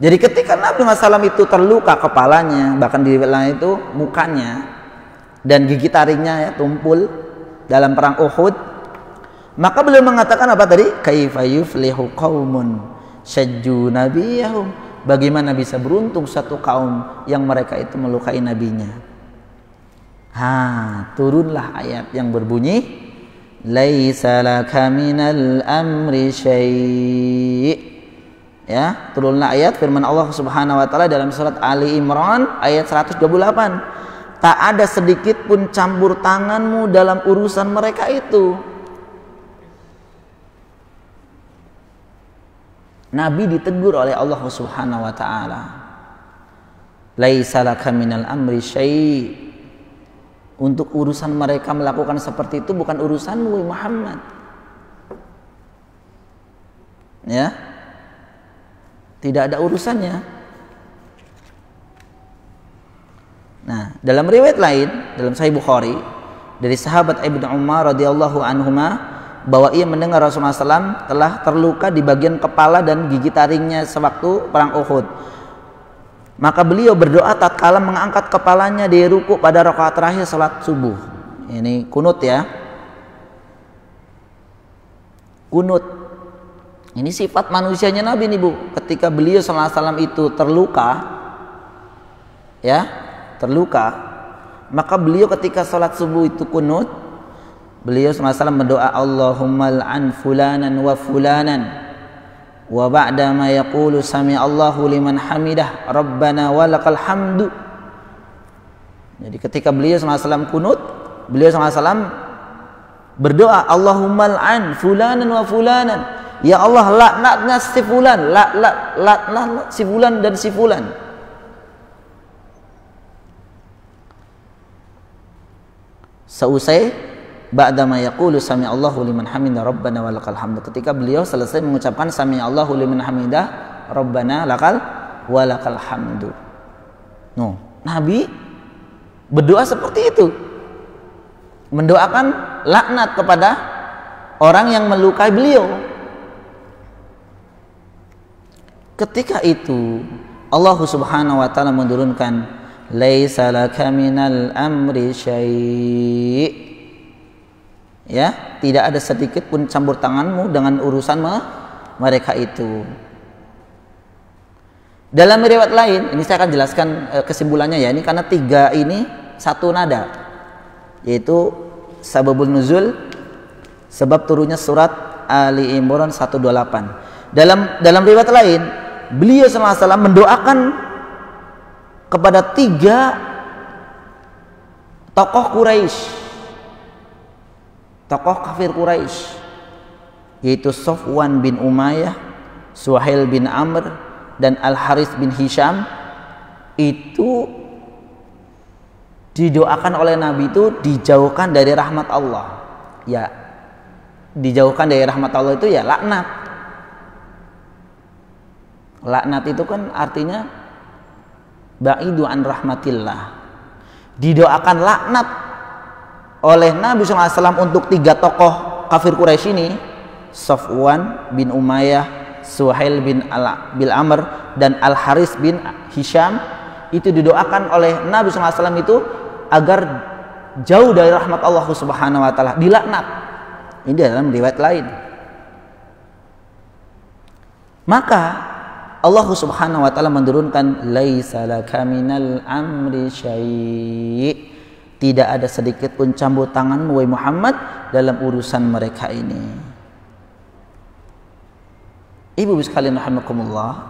[SPEAKER 1] Jadi ketika Nabi SAW itu terluka kepalanya, bahkan di wilayah itu mukanya dan gigi taringnya ya tumpul dalam perang Uhud, maka beliau mengatakan apa tadi? Kaifa yuflihu qaumun syajju nabiyahum. Bagaimana bisa beruntung satu kaum yang mereka itu melukai nabinya? Turunlah ayat yang berbunyi laisa laka minal amri syai'. Ya, turunlah ayat firman Allah Subhanahu wa taala dalam surat Ali Imran ayat 128. Tak ada sedikit pun campur tanganmu dalam urusan mereka itu. Nabi ditegur oleh Allah Subhanahu wa taala. Laisa laka minal amri syai'. Untuk urusan mereka melakukan seperti itu bukan urusanmu Muhammad. Ya. Tidak ada urusannya. Nah, dalam riwayat lain dalam Sahih Bukhari dari sahabat Ibnu Umar radhiyallahu anhuma bahwa ia mendengar Rasulullah SAW telah terluka di bagian kepala dan gigi taringnya sewaktu perang Uhud. Maka beliau berdoa tatkala mengangkat kepalanya di ruku pada rakaat terakhir salat subuh. Ini kunut ya. Kunut. Ini sifat manusianya Nabi nih Bu. Ketika beliau sallallahu alaihi wasallam itu terluka, ya, maka beliau ketika salat subuh itu kunut, beliau sallallahu alaihi wasallam berdoa Allahumma al'an fulanan wa fulanan wa ba'da ma yaqulu sami Allahu liman hamidah rabbana walakal hamdu. Jadi ketika beliau sallallahu alaihi wasallam kunut, beliau sallallahu alaihi wasallam berdoa Allahumma al'an fulanan wa fulanan. Ya Allah, laknatnya si fulan, laknat si fulan dan si fulan. Seusai ba'da ma yaqulu sami Allahu liman hamidah rabbana walakal hamdu. Ketika beliau selesai mengucapkan sami Allahu liman hamidah rabbana walakal hamdu. Nabi berdoa seperti itu. Mendoakan laknat kepada orang yang melukai beliau. Ketika itu Allah Subhanahu wa taala menurunkan laisa laka minal amri syai'. Ya, tidak ada sedikit pun campur tanganmu dengan urusan mereka itu. Dalam riwayat lain, ini saya akan jelaskan kesimpulannya ya. Ini karena tiga ini satu nada, yaitu sababun nuzul, sebab turunnya surat Ali Imran 128. Dalam riwayat lain, beliau sallallahu alaihi wasallam mendoakan kepada tiga tokoh Quraisy, tokoh kafir Quraisy, yaitu Safwan bin Umayyah, Suhail bin Amr, dan Al-Harits bin Hisham. Itu didoakan oleh Nabi itu dijauhkan dari rahmat Allah. Ya, dijauhkan dari rahmat Allah itu ya laknat. Laknat itu kan artinya ba'idu an rahmatillah. Didoakan laknat oleh Nabi SAW untuk tiga tokoh kafir Quraisy ini, Safwan bin Umayyah, Suhail bin Amr, dan Al-Harits bin Hisham. Itu didoakan oleh Nabi SAW itu agar jauh dari rahmat Allah Subhanahu wa taala, dilaknat. Ini dalam riwayat lain. Maka Allah Subhanahu wa taala menurunkan laisa laka minal amri syai'. Tidak ada sedikit pun campur tanganmu wahai Muhammad dalam urusan mereka ini. Ibu sekalian rahimakumullah,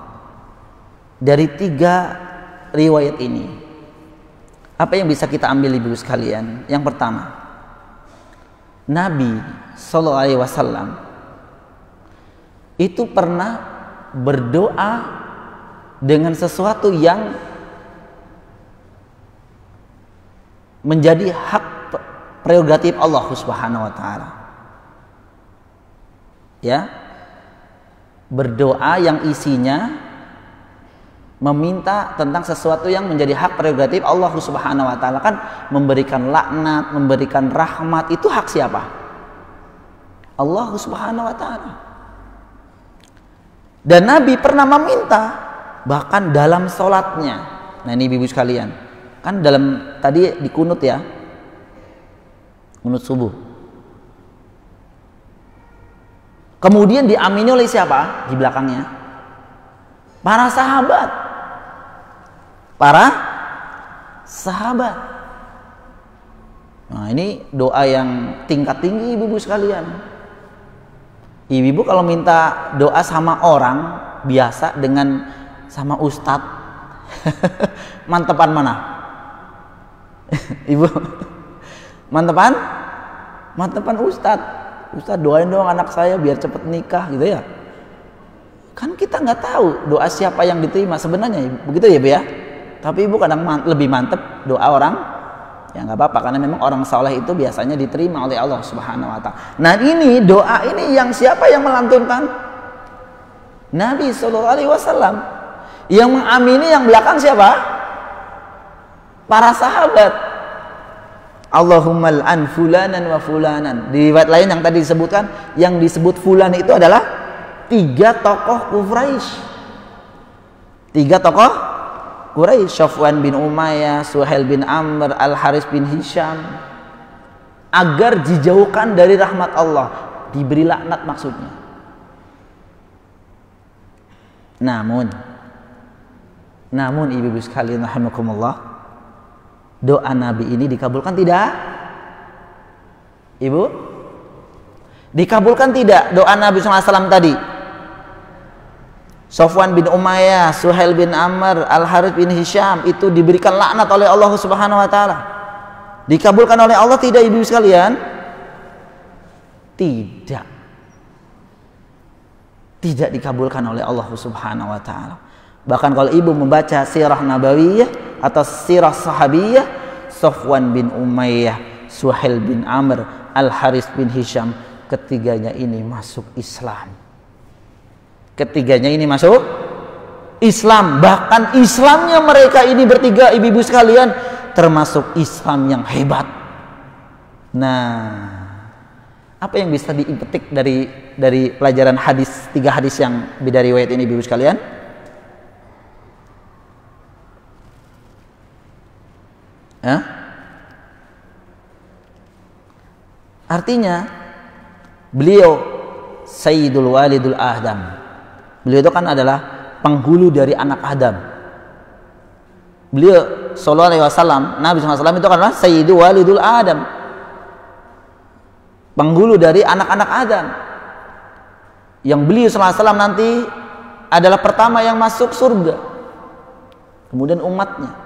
[SPEAKER 1] dari tiga riwayat ini Apa yang bisa kita ambil ibu sekalian? Yang pertama, Nabi Sallallahu Alaihi Wasallam itu pernah berdoa dengan sesuatu yang menjadi hak prerogatif Allah Subhanahu wa taala. Ya. Berdoa yang isinya meminta tentang sesuatu yang menjadi hak prerogatif Allah Subhanahu wa taala. Kan memberikan laknat, memberikan rahmat, itu hak siapa? Allah Subhanahu wa taala. Dan Nabi pernah meminta bahkan dalam sholatnya. Nah ini ibu sekalian, kan dalam tadi di kunut ya, kunut subuh. Kemudian diamini oleh siapa di belakangnya? Para sahabat. Para sahabat. Nah ini doa yang tingkat tinggi ibu-ibu sekalian. Ibu-ibu kalau minta doa sama orang biasa dengan sama ustadz, mantepan mana? Ibu, mantepan ustadz. Ustadz doain dong anak saya biar cepet nikah gitu ya. Kan kita nggak tahu doa siapa yang diterima sebenarnya, begitu ya Bu ya. Tapi ibu kadang lebih mantep doa orang, ya nggak apa-apa karena memang orang saleh itu biasanya diterima oleh Allah Subhanahu Wa Taala. Nah ini doa ini yang siapa yang melantunkan? Nabi Sallallahu Alaihi Wasallam. Yang mengamini yang belakang siapa? Para sahabat. Allahumma al'an fulanan wa fulanan. Di riwayat lain yang tadi disebutkan, yang disebut fulan itu adalah 3 tokoh Quraisy. 3 tokoh Quraisy, Safwan bin Umayyah, Suhail bin Amr, Al-Harits bin Hisham, agar dijauhkan dari rahmat Allah, diberi laknat maksudnya. Namun ibu-ibu sekalian rahimakumullah, doa Nabi ini dikabulkan tidak? Ibu? Dikabulkan tidak doa Nabi SAW tadi? Safwan bin Umayyah, Suhail bin Amr, Al-Harits bin Hisham itu diberikan laknat oleh Allah Subhanahu wa taala. Dikabulkan oleh Allah tidak ibu sekalian? Tidak. Tidak dikabulkan oleh Allah Subhanahu wa taala. Bahkan kalau ibu membaca sirah nabawiyah atau sirah sahabiyah, Safwan bin Umayyah, Suhail bin Amr, Al-Harits bin Hisham, ketiganya ini masuk Islam. Ketiganya ini masuk Islam. Bahkan Islamnya mereka ini bertiga ibu-ibu sekalian termasuk Islam yang hebat. Nah, apa yang bisa dipetik dari pelajaran hadis, 3 hadis yang beda riwayat ini ibu-ibu sekalian? Ya? Artinya beliau Sayyidul Walidul Adam. Beliau itu kan adalah penghulu dari anak Adam. Beliau sallallahu alaihi wasallam, Nabi SAW itu adalah Sayyidul Walidul Adam, penghulu dari anak-anak Adam. Yang beliau sallallahu alaihi wasallam nanti adalah pertama yang masuk surga. Kemudian umatnya.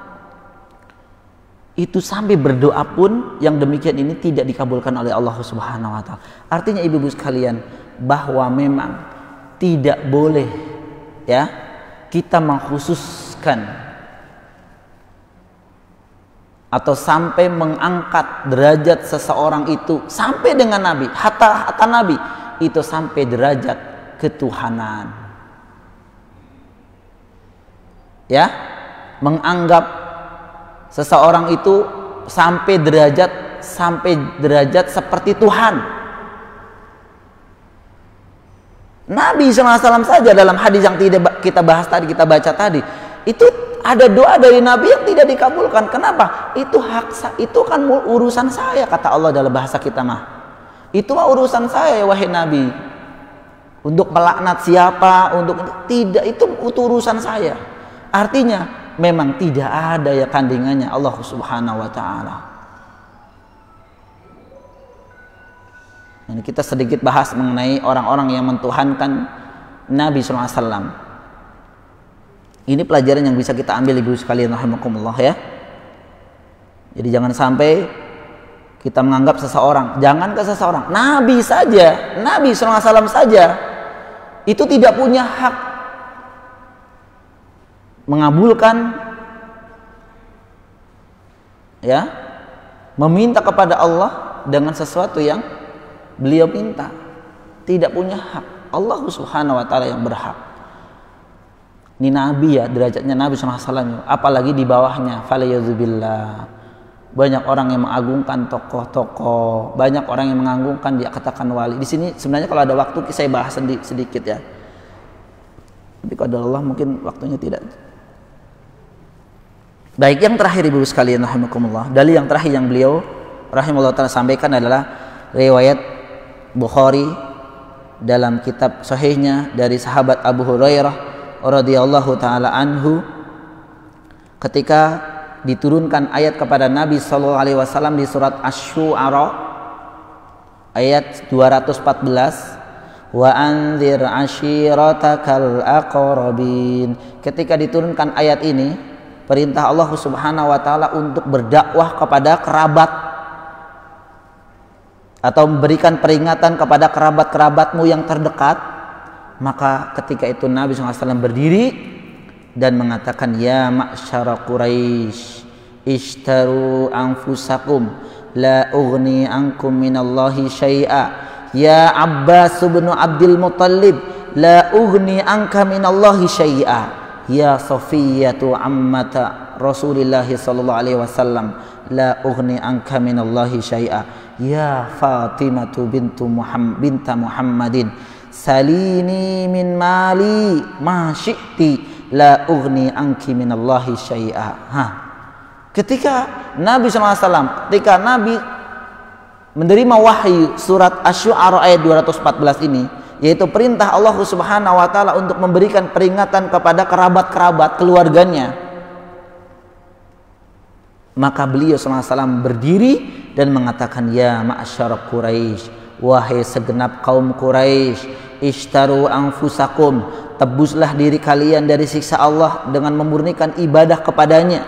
[SPEAKER 1] Itu sampai berdoa pun yang demikian ini tidak dikabulkan oleh Allah Subhanahu wa taala. Artinya ibu-ibu sekalian, bahwa memang tidak boleh ya kita mengkhususkan atau sampai mengangkat derajat seseorang itu sampai dengan Nabi, hatta Nabi itu sampai derajat ketuhanan. Ya, menganggap seseorang itu sampai derajat seperti Tuhan. Nabi SAW saja dalam hadis yang tidak kita bahas tadi, kita baca tadi, itu ada doa dari Nabi yang tidak dikabulkan. Kenapa? Itu itu kan urusan saya, kata Allah dalam bahasa kita mah. Itu mah urusan saya wahai Nabi. Untuk melaknat siapa, untuk tidak, itu urusan saya. Artinya memang tidak ada ya tandingannya Allah Subhanahu wa taala. Ini kita sedikit bahas mengenai orang-orang yang mentuhankan Nabi SAW. Ini pelajaran yang bisa kita ambil ibu sekalian rahimakumullah ya. Jadi jangan sampai kita menganggap seseorang, jangan ke seseorang, Nabi saja, Nabi SAW saja itu tidak punya hak mengabulkan, ya, meminta kepada Allah dengan sesuatu yang beliau minta. Tidak punya hak. Allah Subhanahu wa taala yang berhak. Ini Nabi ya, derajatnya Nabi SAW, apalagi di bawahnya. Falayadzubillah. Banyak orang yang mengagungkan tokoh-tokoh, banyak orang yang mengagungkan, dia katakan wali. Di sini sebenarnya kalau ada waktu saya bahas sedikit ya. Tapi kalau Allah mungkin waktunya tidak. Baik, yang terakhir ibu sekalian rahimakumullah, dalil yang terakhir yang beliau rahimahullah taala sampaikan adalah riwayat Bukhari dalam kitab sahihnya dari sahabat Abu Hurairah radhiyallahu taala anhu, ketika diturunkan ayat kepada Nabi sallallahu alaihi wasallam di surat Asy-Syu'ara ayat 214, wa anzir ashiratakal aqrabin. Ketika diturunkan ayat ini, perintah Allah Subhanahu wa taala untuk berdakwah kepada kerabat atau memberikan peringatan kepada kerabat-kerabatmu yang terdekat, maka ketika itu Nabi SAW berdiri dan mengatakan, ya ma'syara Quraisy ishtaru anfusakum la ughni ankum minallahi syai'a, ya Abbas bin Abdul Muttalib la ughni anka minallahi syai'a, ya Safiyatu ammata Rasulillah sallallahu alaihi wasallam la ughni anka minallahi syai'a, ya Fatimatu binta Muhammadin salini min mali ma syi'ti la ughni anki minallahi syai'a. Ketika Nabi SAW, ketika Nabi menerima wahyu surat Asy-Syu'ara ayat 214 ini, yaitu perintah Allah Subhanahu wa taala untuk memberikan peringatan kepada kerabat-kerabat keluarganya, maka beliau SAW berdiri dan mengatakan, ya ma'syar Quraisy, wahai segenap kaum Quraisy, ishtaru anfusakum, tebuslah diri kalian dari siksa Allah dengan memurnikan ibadah kepadanya.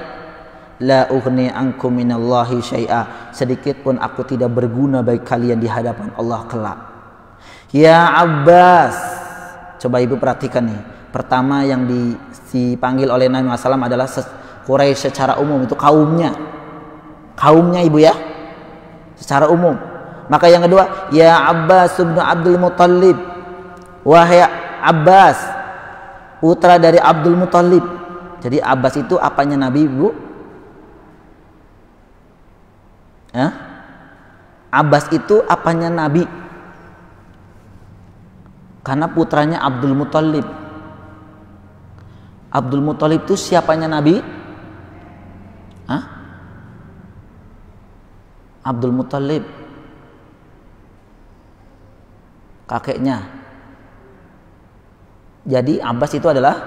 [SPEAKER 1] La ughni ankum minallahi syai'a, sedikit pun aku tidak berguna bagi kalian di hadapan Allah kelak. Ya Abbas, coba ibu perhatikan nih. Pertama yang dipanggil oleh Nabi SAW adalah Quraisy secara umum, itu kaumnya ibu ya, secara umum. Maka yang kedua, ya Abbas bin Abdul Muttalib, wahai Abbas, putra dari Abdul Muttalib. Jadi Abbas itu apanya Nabi, ibu? Abbas itu apanya Nabi? Karena putranya Abdul Muttalib. Abdul Muttalib itu siapanya Nabi? Abdul Muttalib kakeknya. Jadi Abbas itu adalah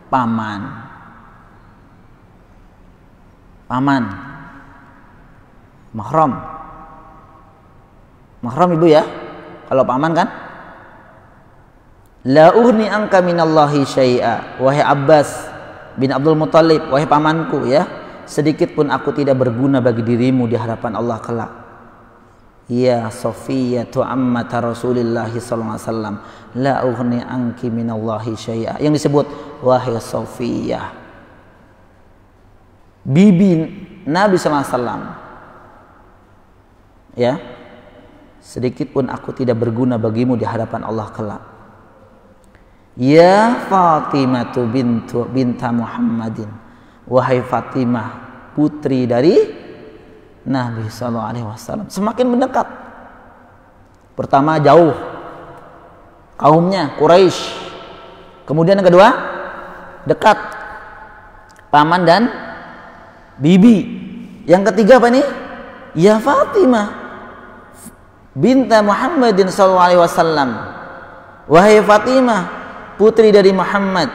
[SPEAKER 1] paman mahram ibu ya, kalau paman kan. La ughni anka minallahi syai'a, wahai Abbas bin Abdul Muttalib, wahai pamanku ya, sedikit pun aku tidak berguna bagi dirimu di hadapan Allah kelak. Ya Safiyatu ammata Rasulillah sallallahu alaihi wasallam la ughni anki minallahi syai'a. Yang disebut wahai Safiyah, bibi Nabi sallallahu alaihi wasallam ya, sedikit pun aku tidak berguna bagimu di hadapan Allah kelak. Ya Fatimatu binta Muhammadin, wahai Fatimah, putri dari Nabi SAW. Semakin mendekat. Pertama jauh, kaumnya Quraisy. Kemudian yang kedua dekat, paman dan bibi. Yang ketiga apa nih? Ya Fatimah binta Muhammadin SAW, wahai Fatimah, putri dari Muhammad,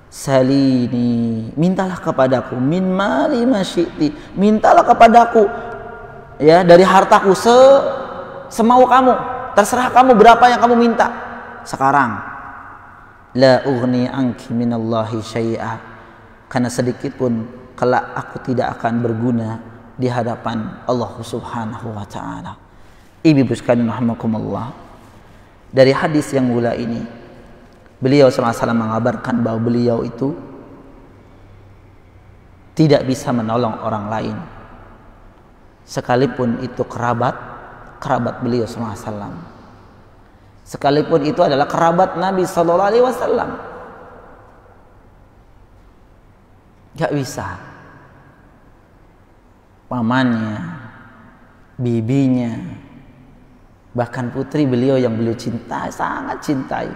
[SPEAKER 1] salini, mintalah kepadaku, min mali masyiti, mintalah kepadaku ya dari hartaku semau kamu, terserah kamu berapa yang kamu minta sekarang. La ughni anki minallahi syai'a, karena sedikit pun kelak aku tidak akan berguna di hadapan Allah Subhanahu wa taala. Ibu sekalian rahimakumullah, dari hadis yang mulia ini beliau sallallahu alaihi wasallam mengabarkan bahwa beliau itu tidak bisa menolong orang lain sekalipun itu kerabat beliau sallallahu alaihi wasallam, sekalipun itu adalah kerabat Nabi sallallahu alaihi wasallam. Gak bisa. Pamannya, bibinya, bahkan putri beliau yang beliau cintai, sangat cintai.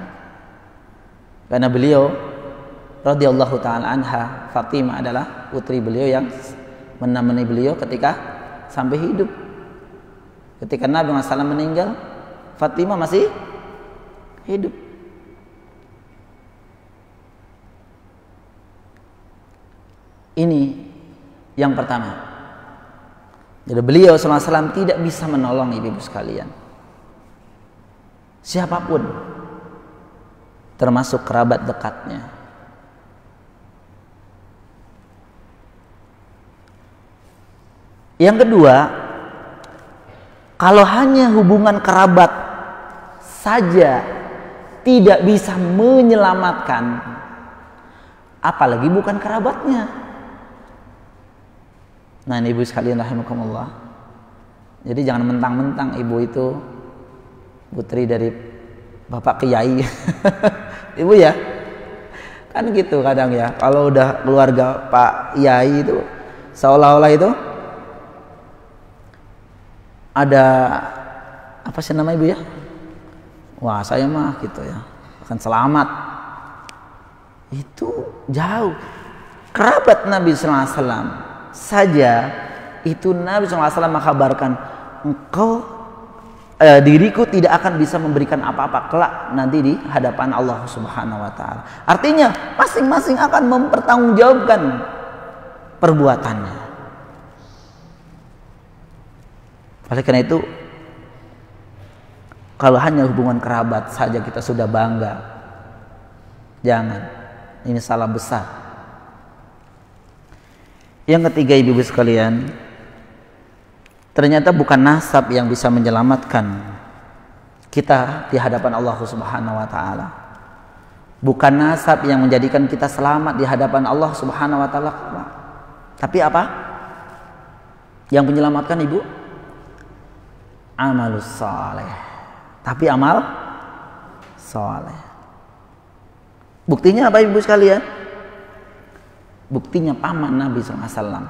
[SPEAKER 1] Karena beliau radhiyallahu taala anha, Fatimah adalah putri beliau yang menemani beliau ketika sampai hidup. Ketika Nabi SAW meninggal, Fatimah masih hidup. Ini yang pertama. Jadi beliau SAW tidak bisa menolong ibu-ibu sekalian, siapapun, termasuk kerabat dekatnya. Yang kedua, kalau hanya hubungan kerabat saja tidak bisa menyelamatkan, apalagi bukan kerabatnya. Nah, ini ibu sekalian rahimakumullah. Jadi jangan mentang-mentang ibu itu putri dari bapak kiai. Ibu ya, kan gitu kadang ya. Kalau udah keluarga Pak Yai itu seolah-olah itu ada apa sih nama ibu ya? Wah, saya mah gitu ya, akan selamat. Itu jauh. Kerabat Nabi sallallahu alaihi wasallam saja itu Nabi SAW mengkabarkan, engkau diriku tidak akan bisa memberikan apa-apa kelak nanti di hadapan Allah Subhanahu wa taala. Artinya masing-masing akan mempertanggungjawabkan perbuatannya. Oleh karena itu, kalau hanya hubungan kerabat saja kita sudah bangga, jangan. Ini salah besar. Yang ketiga, ibu-ibu sekalian, ternyata bukan nasab yang bisa menyelamatkan kita di hadapan Allah Subhanahu wa taala. Bukan nasab yang menjadikan kita selamat di hadapan Allah Subhanahu wa taala. Tapi apa? Yang menyelamatkan ibu? Amalus saleh. Tapi amal saleh. Buktinya apa ibu sekalian? Buktinya paman Nabi SAW.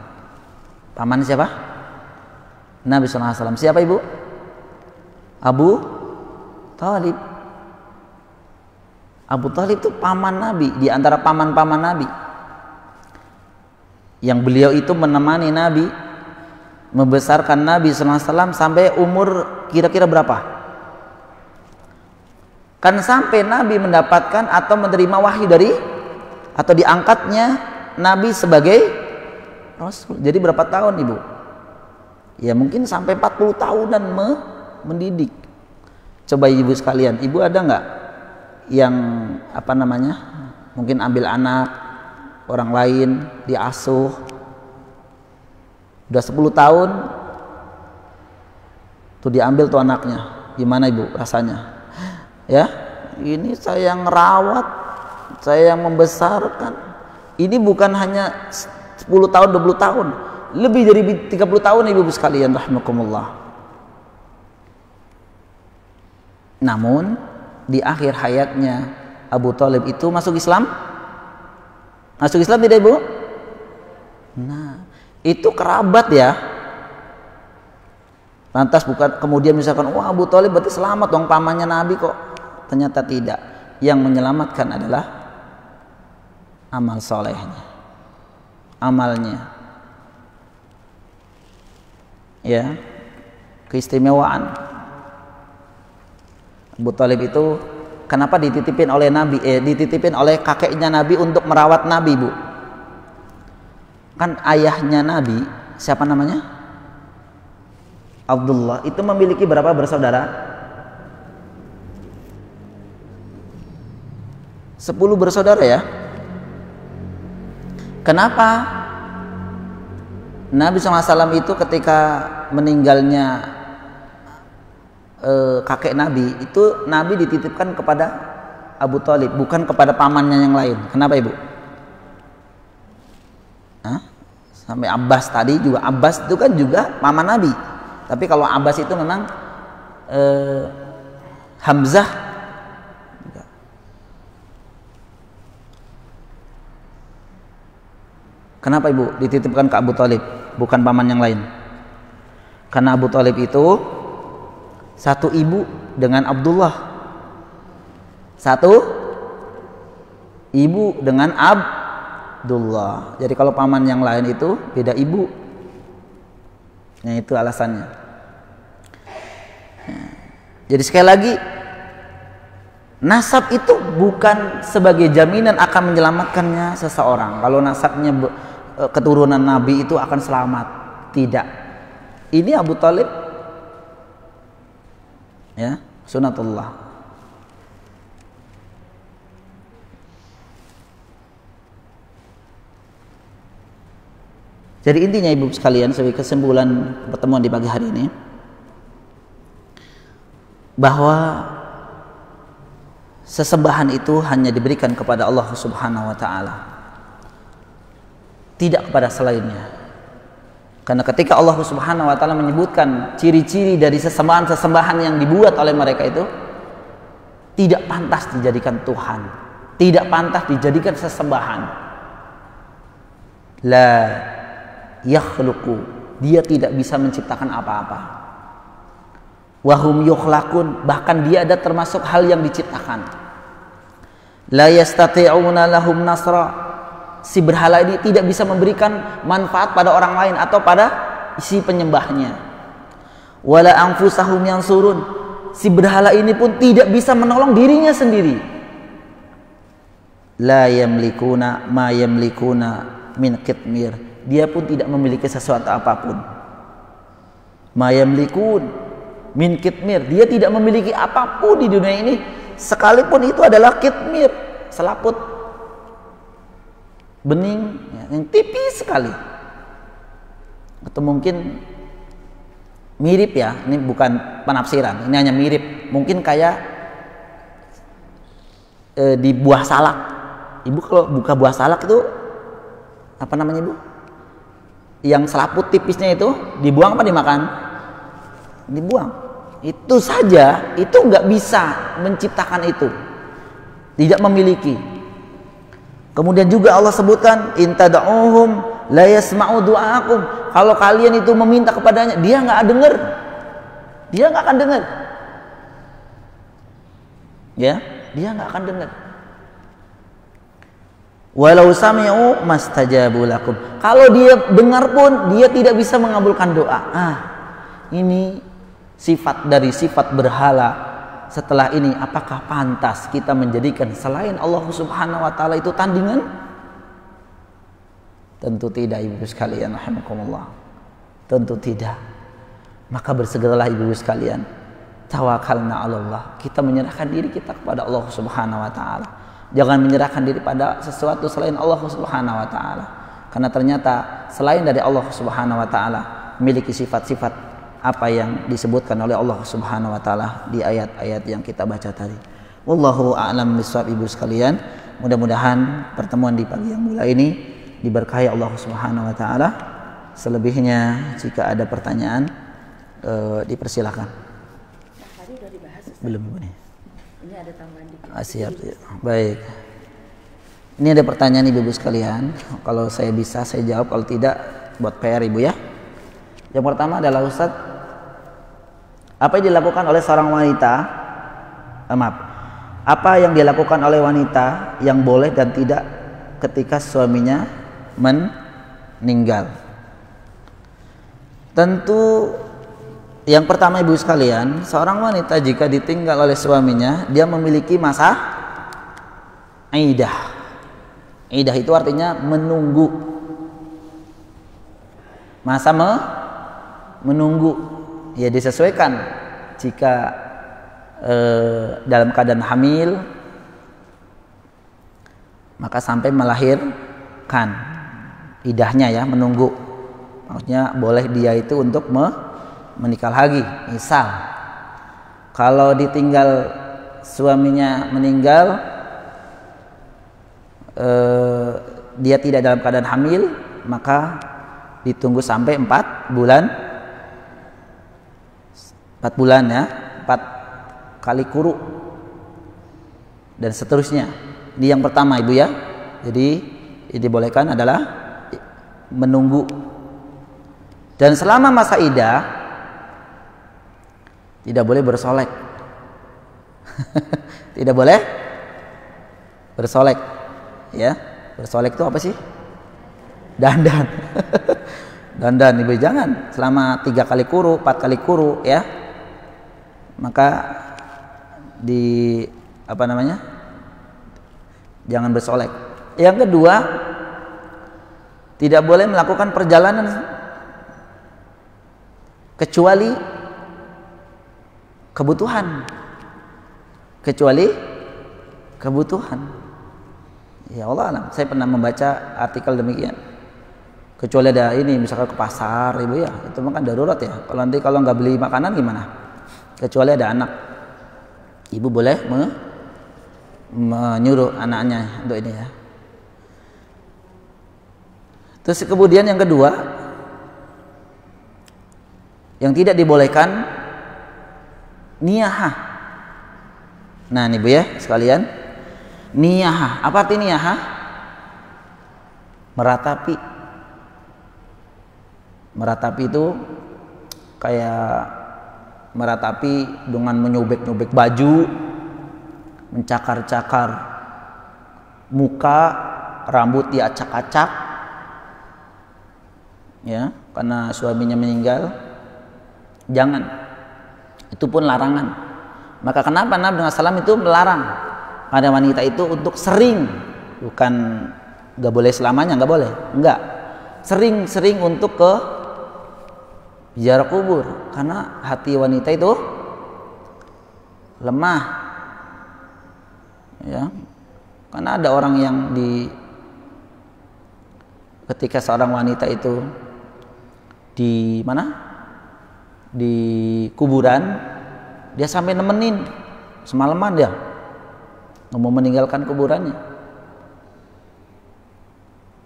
[SPEAKER 1] Paman siapa? Nabi SAW. Siapa ibu? Abu Thalib. Abu Thalib itu paman Nabi, di antara paman-paman Nabi. Yang beliau itu menemani Nabi, membesarkan Nabi SAW sampai umur kira-kira berapa? Kan sampai Nabi mendapatkan atau menerima wahyu dari, atau diangkatnya Nabi sebagai Rasul. Jadi berapa tahun ibu? Ya mungkin sampai 40 tahunan mendidik. Coba ibu sekalian, ibu ada nggak yang apa namanya, mungkin ambil anak orang lain diasuh udah 10 tahun tuh, diambil tuh anaknya, gimana ibu rasanya? Ya, ini saya yang ngerawat, saya yang membesarkan. Ini bukan hanya 10 tahun, 20 tahun, lebih dari 30 tahun ibu sekalian rahimakumullah. Namun di akhir hayatnya Abu Thalib itu masuk Islam. Masuk Islam tidak ibu? Nah, itu kerabat ya. Lantas bukan kemudian misalkan, wah Abu Thalib berarti selamat dong, pamannya Nabi kok. Ternyata tidak. Yang menyelamatkan adalah amal solehnya, amalnya, ya, keistimewaan. Abu Thalib itu kenapa dititipin oleh Nabi, dititipin oleh kakeknya Nabi untuk merawat Nabi, bu? Kan ayahnya Nabi, siapa namanya? Abdullah, itu memiliki berapa bersaudara? 10 bersaudara ya. Kenapa Nabi SAW itu ketika meninggalnya kakek Nabi, itu Nabi dititipkan kepada Abu Thalib, bukan kepada pamannya yang lain. Kenapa Ibu? Sampai Abbas tadi juga, Abbas itu kan juga paman Nabi. Tapi kalau Abbas itu memang Hamzah. Kenapa Ibu dititipkan ke Abu Thalib, bukan paman yang lain? Karena Abu Thalib itu satu ibu dengan Abdullah, satu ibu dengan Abdullah. Jadi kalau paman yang lain itu beda ibu. Nah itu alasannya. Jadi sekali lagi, nasab itu bukan sebagai jaminan akan menyelamatkannya seseorang. Kalau nasabnya keturunan Nabi itu akan selamat, tidak. Ini Abu Thalib, ya, sunatullah. Jadi intinya ibu sekalian, sebagai kesimpulan pertemuan di pagi hari ini, bahwa sesembahan itu hanya diberikan kepada Allah Subhanahu wa taala, tidak kepada selainnya. Karena ketika Allah Subhanahu wa taala menyebutkan ciri-ciri dari sesembahan-sesembahan yang dibuat oleh mereka itu, tidak pantas dijadikan Tuhan, tidak pantas dijadikan sesembahan. La yakhluqu, dia tidak bisa menciptakan apa-apa. Wahum yukhlaqun, bahkan dia ada termasuk hal yang diciptakan. La yastati'una lahum nasra, si berhala ini tidak bisa memberikan manfaat pada orang lain atau pada si penyembahnya. Wala anfusahum yansurun, si berhala ini pun tidak bisa menolong dirinya sendiri. La yamlikuna ma yamlikuna min qitmir, dia pun tidak memiliki sesuatu apapun. Ma yamlikun min qitmir, dia tidak memiliki apapun di dunia ini, sekalipun itu adalah qitmir, selaput bening yang tipis sekali. Atau mungkin mirip ya, ini bukan penafsiran, ini hanya mirip, mungkin kayak di buah salak. Ibu kalau buka buah salak itu apa namanya Ibu? Yang selaput tipisnya itu dibuang apa dimakan? Dibuang. Itu saja, itu nggak bisa menciptakan itu, tidak memiliki. Kemudian juga Allah sebutkan, in tad'uhum la yasma'u du'aakum, kalau kalian itu meminta kepadanya, dia nggak dengar, dia nggak akan dengar, ya, dia nggak akan dengar. Walau sami'u mastajabu lakum, kalau dia dengar pun dia tidak bisa mengabulkan doa. Ini sifat dari sifat berhala. Setelah ini, apakah pantas kita menjadikan selain Allah Subhanahu wa taala itu tandingan? Tentu tidak ibu sekalian, rahimakumullah. Tentu tidak. Maka bersegeralah ibu sekalian, tawakkalna 'alallah, kita menyerahkan diri kita kepada Allah Subhanahu wa taala. Jangan menyerahkan diri pada sesuatu selain Allah Subhanahu wa taala. Karena ternyata selain dari Allah Subhanahu wa taala memiliki sifat-sifat apa yang disebutkan oleh Allah Subhanahu wa taala di ayat-ayat yang kita baca tadi. Wallahu a'lam bishawab ibu sekalian. Mudah-mudahan pertemuan di pagi yang mulia ini diberkahi Allah Subhanahu wa taala. Selebihnya jika ada pertanyaan dipersilakan.
[SPEAKER 2] Tadi udah dibahas Ustaz.
[SPEAKER 1] Belum Ibu nih.
[SPEAKER 2] Ini ada tambahan dikit.
[SPEAKER 1] Siap. Baik. Ini ada pertanyaan ibu sekalian. Kalau saya bisa saya jawab, kalau tidak buat PR Ibu ya. Yang pertama adalah Ustaz, apa yang dilakukan oleh seorang wanita, apa yang dilakukan oleh wanita yang boleh dan tidak ketika suaminya meninggal? Tentu yang pertama ibu sekalian, seorang wanita jika ditinggal oleh suaminya, dia memiliki masa iddah. Iddah itu artinya menunggu. Masa menunggu, ya disesuaikan jika dalam keadaan hamil, maka sampai melahirkan, iddahnya ya menunggu Maksudnya boleh dia itu untuk menikah lagi. Misal kalau ditinggal suaminya meninggal, dia tidak dalam keadaan hamil, maka ditunggu sampai 4 bulan. 4 bulan ya, 4 kali kuru dan seterusnya. Ini yang pertama Ibu ya. Jadi yang dibolehkan adalah menunggu. Dan selama masa iddah tidak boleh bersolek. Tidak boleh bersolek. Ya, bersolek itu apa sih? Dandan. Dandan Ibu, jangan selama 3 kali kuru, 4 kali kuru ya. Maka jangan bersolek. Yang kedua, tidak boleh melakukan perjalanan kecuali kebutuhan. Ya Allah alam, saya pernah membaca artikel demikian. Kecuali ada ini, misalkan ke pasar Ibu ya, itu kan darurat ya. Kalau nggak beli makanan gimana? Kecuali ada anak, Ibu boleh menyuruh anaknya untuk ini ya. Terus kemudian yang kedua, yang tidak dibolehkan niyahah. Nah nih Bu ya sekalian, niyahah. Apa arti niyahah? Meratapi. Meratapi itu kayak meratapi dengan menyobek-nyobek baju, mencakar-cakar muka, rambut diacak-acak, ya, karena suaminya meninggal. Jangan, itu pun larangan. Maka kenapa Nabi SAW itu melarang pada wanita itu untuk sering, bukan nggak boleh selamanya, nggak boleh, enggak, sering-sering untuk ke ziarah kubur, karena hati wanita itu lemah, ya, karena ada orang yang ketika seorang wanita itu di kuburan, dia sampai nemenin semalaman, dia nggak mau meninggalkan kuburannya,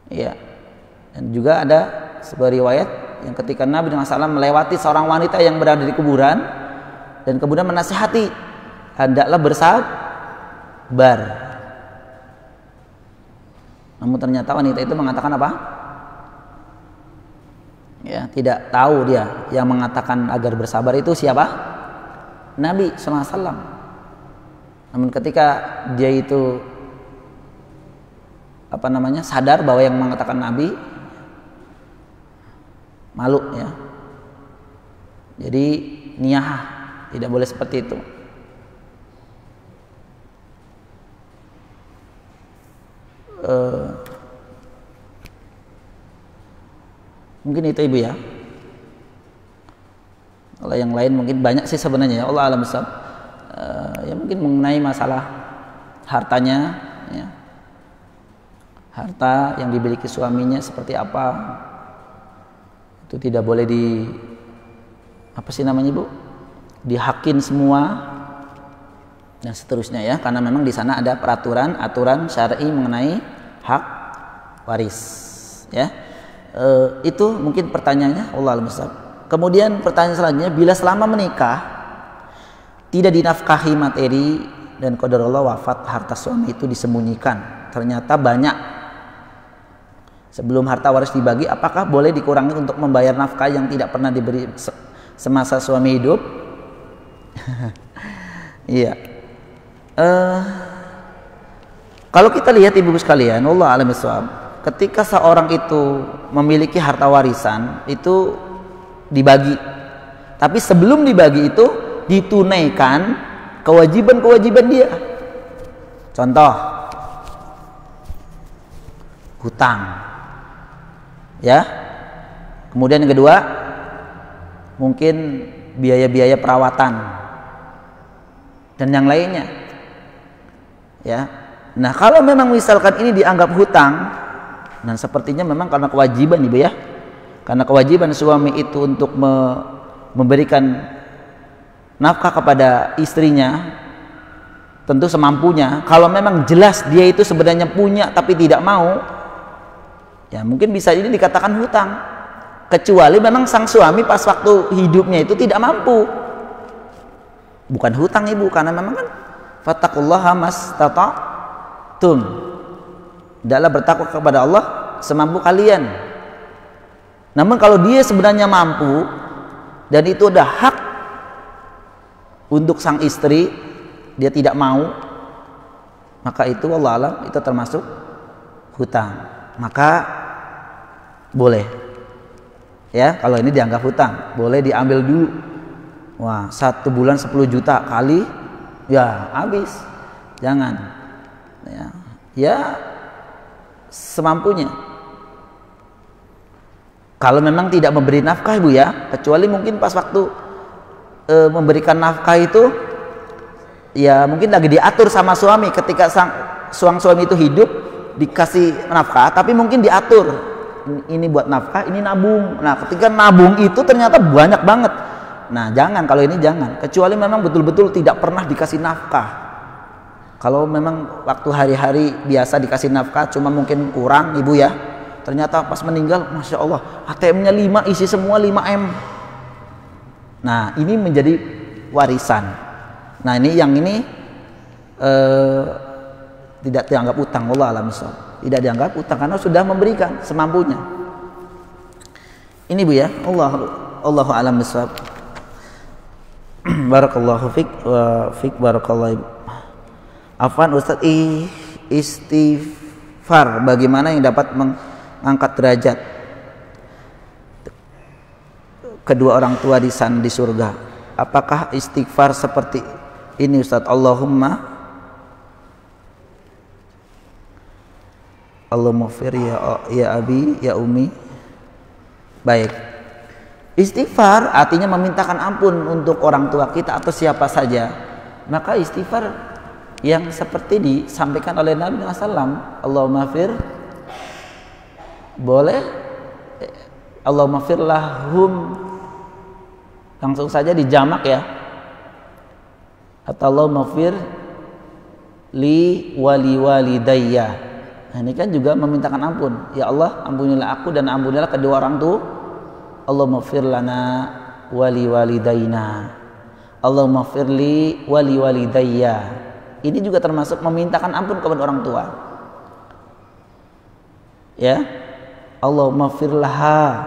[SPEAKER 1] ya. Dan juga ada sebuah riwayat yang ketika Nabi SAW melewati seorang wanita yang berada di kuburan dan kemudian menasihati, hendaklah bersabar. Namun ternyata wanita itu mengatakan apa? Ya, tidak tahu dia. Yang mengatakan agar bersabar itu siapa? Nabi SAW. Namun ketika dia itu sadar bahwa yang mengatakan Nabi, malu ya. Jadi niyah tidak boleh seperti itu. Mungkin itu Ibu ya. Kalau yang lain mungkin banyak sih sebenarnya, Allah alam bisawab. Ya mungkin mengenai masalah hartanya ya. Harta yang dimiliki suaminya seperti apa, itu tidak boleh Ibu, dihakin semua dan seterusnya ya, karena memang di sana ada aturan syar'i mengenai hak waris ya. Itu mungkin pertanyaannya, Allah a'lam bishawab. Kemudian pertanyaan selanjutnya, bila selama menikah tidak dinafkahi materi dan qadarullah wafat, harta suami itu disembunyikan, ternyata banyak. Sebelum harta waris dibagi, apakah boleh dikurangi untuk membayar nafkah yang tidak pernah diberi semasa suami hidup? Iya. Kalau kita lihat Ibu sekalian, Allah a'lam bishawab, ketika seorang itu memiliki harta warisan itu dibagi, tapi sebelum dibagi itu ditunaikan kewajiban-kewajiban dia. Contoh, hutang ya. Kemudian yang kedua, mungkin biaya-biaya perawatan dan yang lainnya ya. Nah kalau memang misalkan ini dianggap hutang, dan sepertinya memang karena kewajiban Ibu ya, Karena kewajiban suami itu untuk memberikan nafkah kepada istrinya tentu semampunya. Kalau memang jelas dia itu sebenarnya punya tapi tidak mau, ya mungkin bisa ini dikatakan hutang. Kecuali memang sang suami pas waktu hidupnya itu tidak mampu. Bukan hutang ibu, karena memang kan fattaqullaha mastata'tum. Hendaklah bertakwa kepada Allah semampu kalian. Namun kalau dia sebenarnya mampu dan itu ada hak untuk sang istri, dia tidak mau, maka itu wallahu alam itu termasuk hutang. Maka boleh. Ya, kalau ini dianggap hutang, boleh diambil dulu. Wah, 1 bulan 10 juta kali, ya habis. Jangan. Ya semampunya. Kalau memang tidak memberi nafkah ibu ya, kecuali mungkin pas waktu memberikan nafkah itu, ya mungkin lagi diatur sama suami. Ketika sang suami itu hidup dikasih nafkah, tapi mungkin diatur ini buat nafkah, ini nabung. Nah ketika nabung itu ternyata banyak banget. Nah jangan, kalau ini jangan, kecuali memang betul-betul tidak pernah dikasih nafkah. Kalau memang waktu hari-hari biasa dikasih nafkah cuma mungkin kurang ibu ya, ternyata pas meninggal Masya Allah ATM-nya 5 isi semua 5M. Nah ini menjadi warisan. Nah ini yang ini tidak dianggap utang. Wallahu a'lam bishawab. Tidak dianggap utang karena sudah memberikan semampunya. Ini bu ya, Allahu a'lam bishawab. Barakallahu fik wa fik barakallahu. Afwan Ustaz, istighfar bagaimana yang dapat mengangkat derajat kedua orang tua di sana di surga? Apakah istighfar seperti ini Ustaz? Allahumma fir ya abi ya umi. Baik. Istighfar artinya memintakan ampun untuk orang tua kita atau siapa saja. Maka istighfar yang seperti disampaikan oleh Nabi SAW, Allahumma fir, boleh Allahumma fir lahum, langsung saja dijamak ya, atau Allahumma fir li wali walidayya. Nah ini kan juga memintakan ampun. Ya Allah ampunilah aku dan ampunilah kedua orang tua. Allahumma fir lana wali walidayna, Allahumma fir li wali walidayya. Ini juga termasuk memintakan ampun kepada orang tua. Ya, Allahumma fir laha,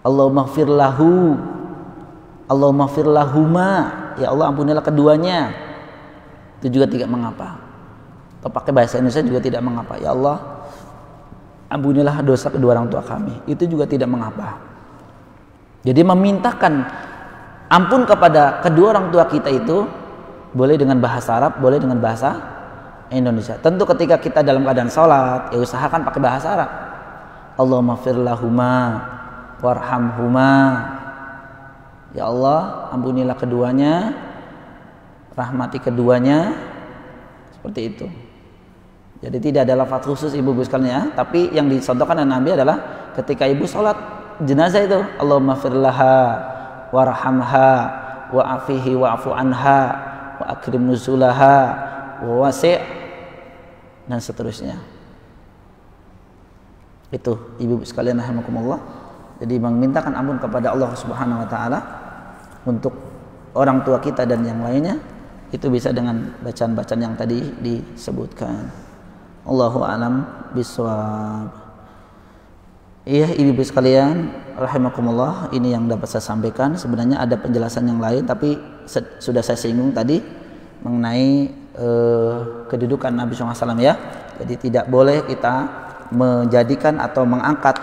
[SPEAKER 1] Allahumma fir lahu, Allahumma fir lahuma. Ya Allah ampunilah keduanya. Itu juga tidak mengapa. Atau pakai bahasa Indonesia juga tidak mengapa. Ya Allah ampunilah dosa kedua orang tua kami. Itu juga tidak mengapa. Jadi memintakan ampun kepada kedua orang tua kita itu boleh dengan bahasa Arab, boleh dengan bahasa Indonesia. Tentu ketika kita dalam keadaan sholat, ya usahakan pakai bahasa Arab. Allahumma fir lahuma warhamhuma. Ya Allah ampunilah keduanya, rahmati keduanya. Seperti itu. Jadi tidak ada lafaz khusus ibu-ibu sekalian ya, tapi yang disontohkan oleh Nabi adalah ketika ibu sholat jenazah itu, Allahumma fir laha warhamha wa'afihi wa'fu anha wa akrim nuzulaha wa wasi' dan seterusnya. Itu ibu sekalian rahimakumullah. Jadi memintakan ampun kepada Allah Subhanahu wa taala untuk orang tua kita dan yang lainnya itu bisa dengan bacaan-bacaan yang tadi disebutkan. Allahu a'lam bishawab. Iya ibu sekalian rahimakumullah, ini yang dapat saya sampaikan. Sebenarnya ada penjelasan yang lain tapi sudah saya singgung tadi mengenai kedudukan Nabi SAW ya. Jadi tidak boleh kita menjadikan atau mengangkat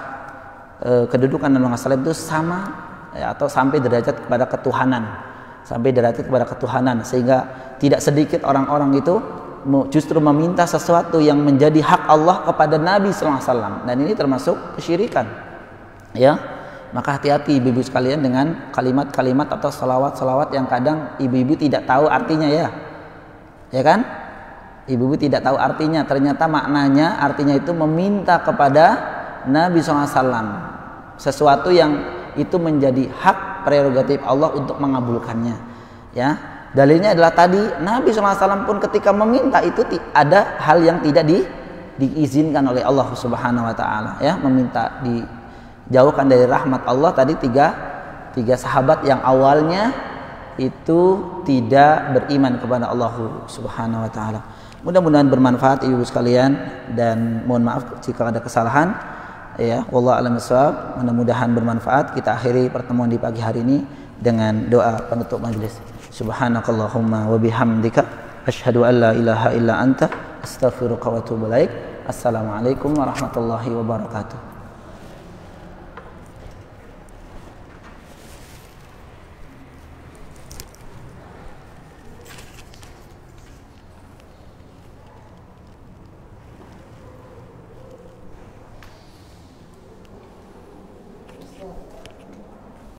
[SPEAKER 1] kedudukan Nabi SAW itu sama ya, atau sampai derajat kepada ketuhanan, sehingga tidak sedikit orang-orang itu justru meminta sesuatu yang menjadi hak Allah kepada Nabi SAW, dan ini termasuk kesyirikan ya. Maka hati-hati ibu-ibu sekalian dengan kalimat-kalimat atau salawat-salawat yang kadang ibu-ibu tidak tahu artinya ya kan, ibu-ibu tidak tahu artinya, ternyata maknanya artinya itu meminta kepada Nabi SAW sesuatu yang itu menjadi hak prerogatif Allah untuk mengabulkannya. Ya, dalilnya adalah tadi Nabi SAW pun ketika meminta itu ada hal yang tidak diizinkan oleh Allah Subhanahu Wa Taala. Ya, meminta dijauhkan dari rahmat Allah tadi tiga sahabat yang awalnya itu tidak beriman kepada Allah Subhanahu Wa Taala. Mudah-mudahan bermanfaat ibu sekalian dan mohon maaf jika ada kesalahan. Ya, wallahu a'lam bishawab. Mudah-mudahan bermanfaat. Kita akhiri pertemuan di pagi hari ini dengan doa penutup majelis. Subhanakallahumma wa bihamdika asyhadu an la ilaha illa anta astaghfiruka wa atubu ilaik. Assalamualaikum warahmatullahi wabarakatuh.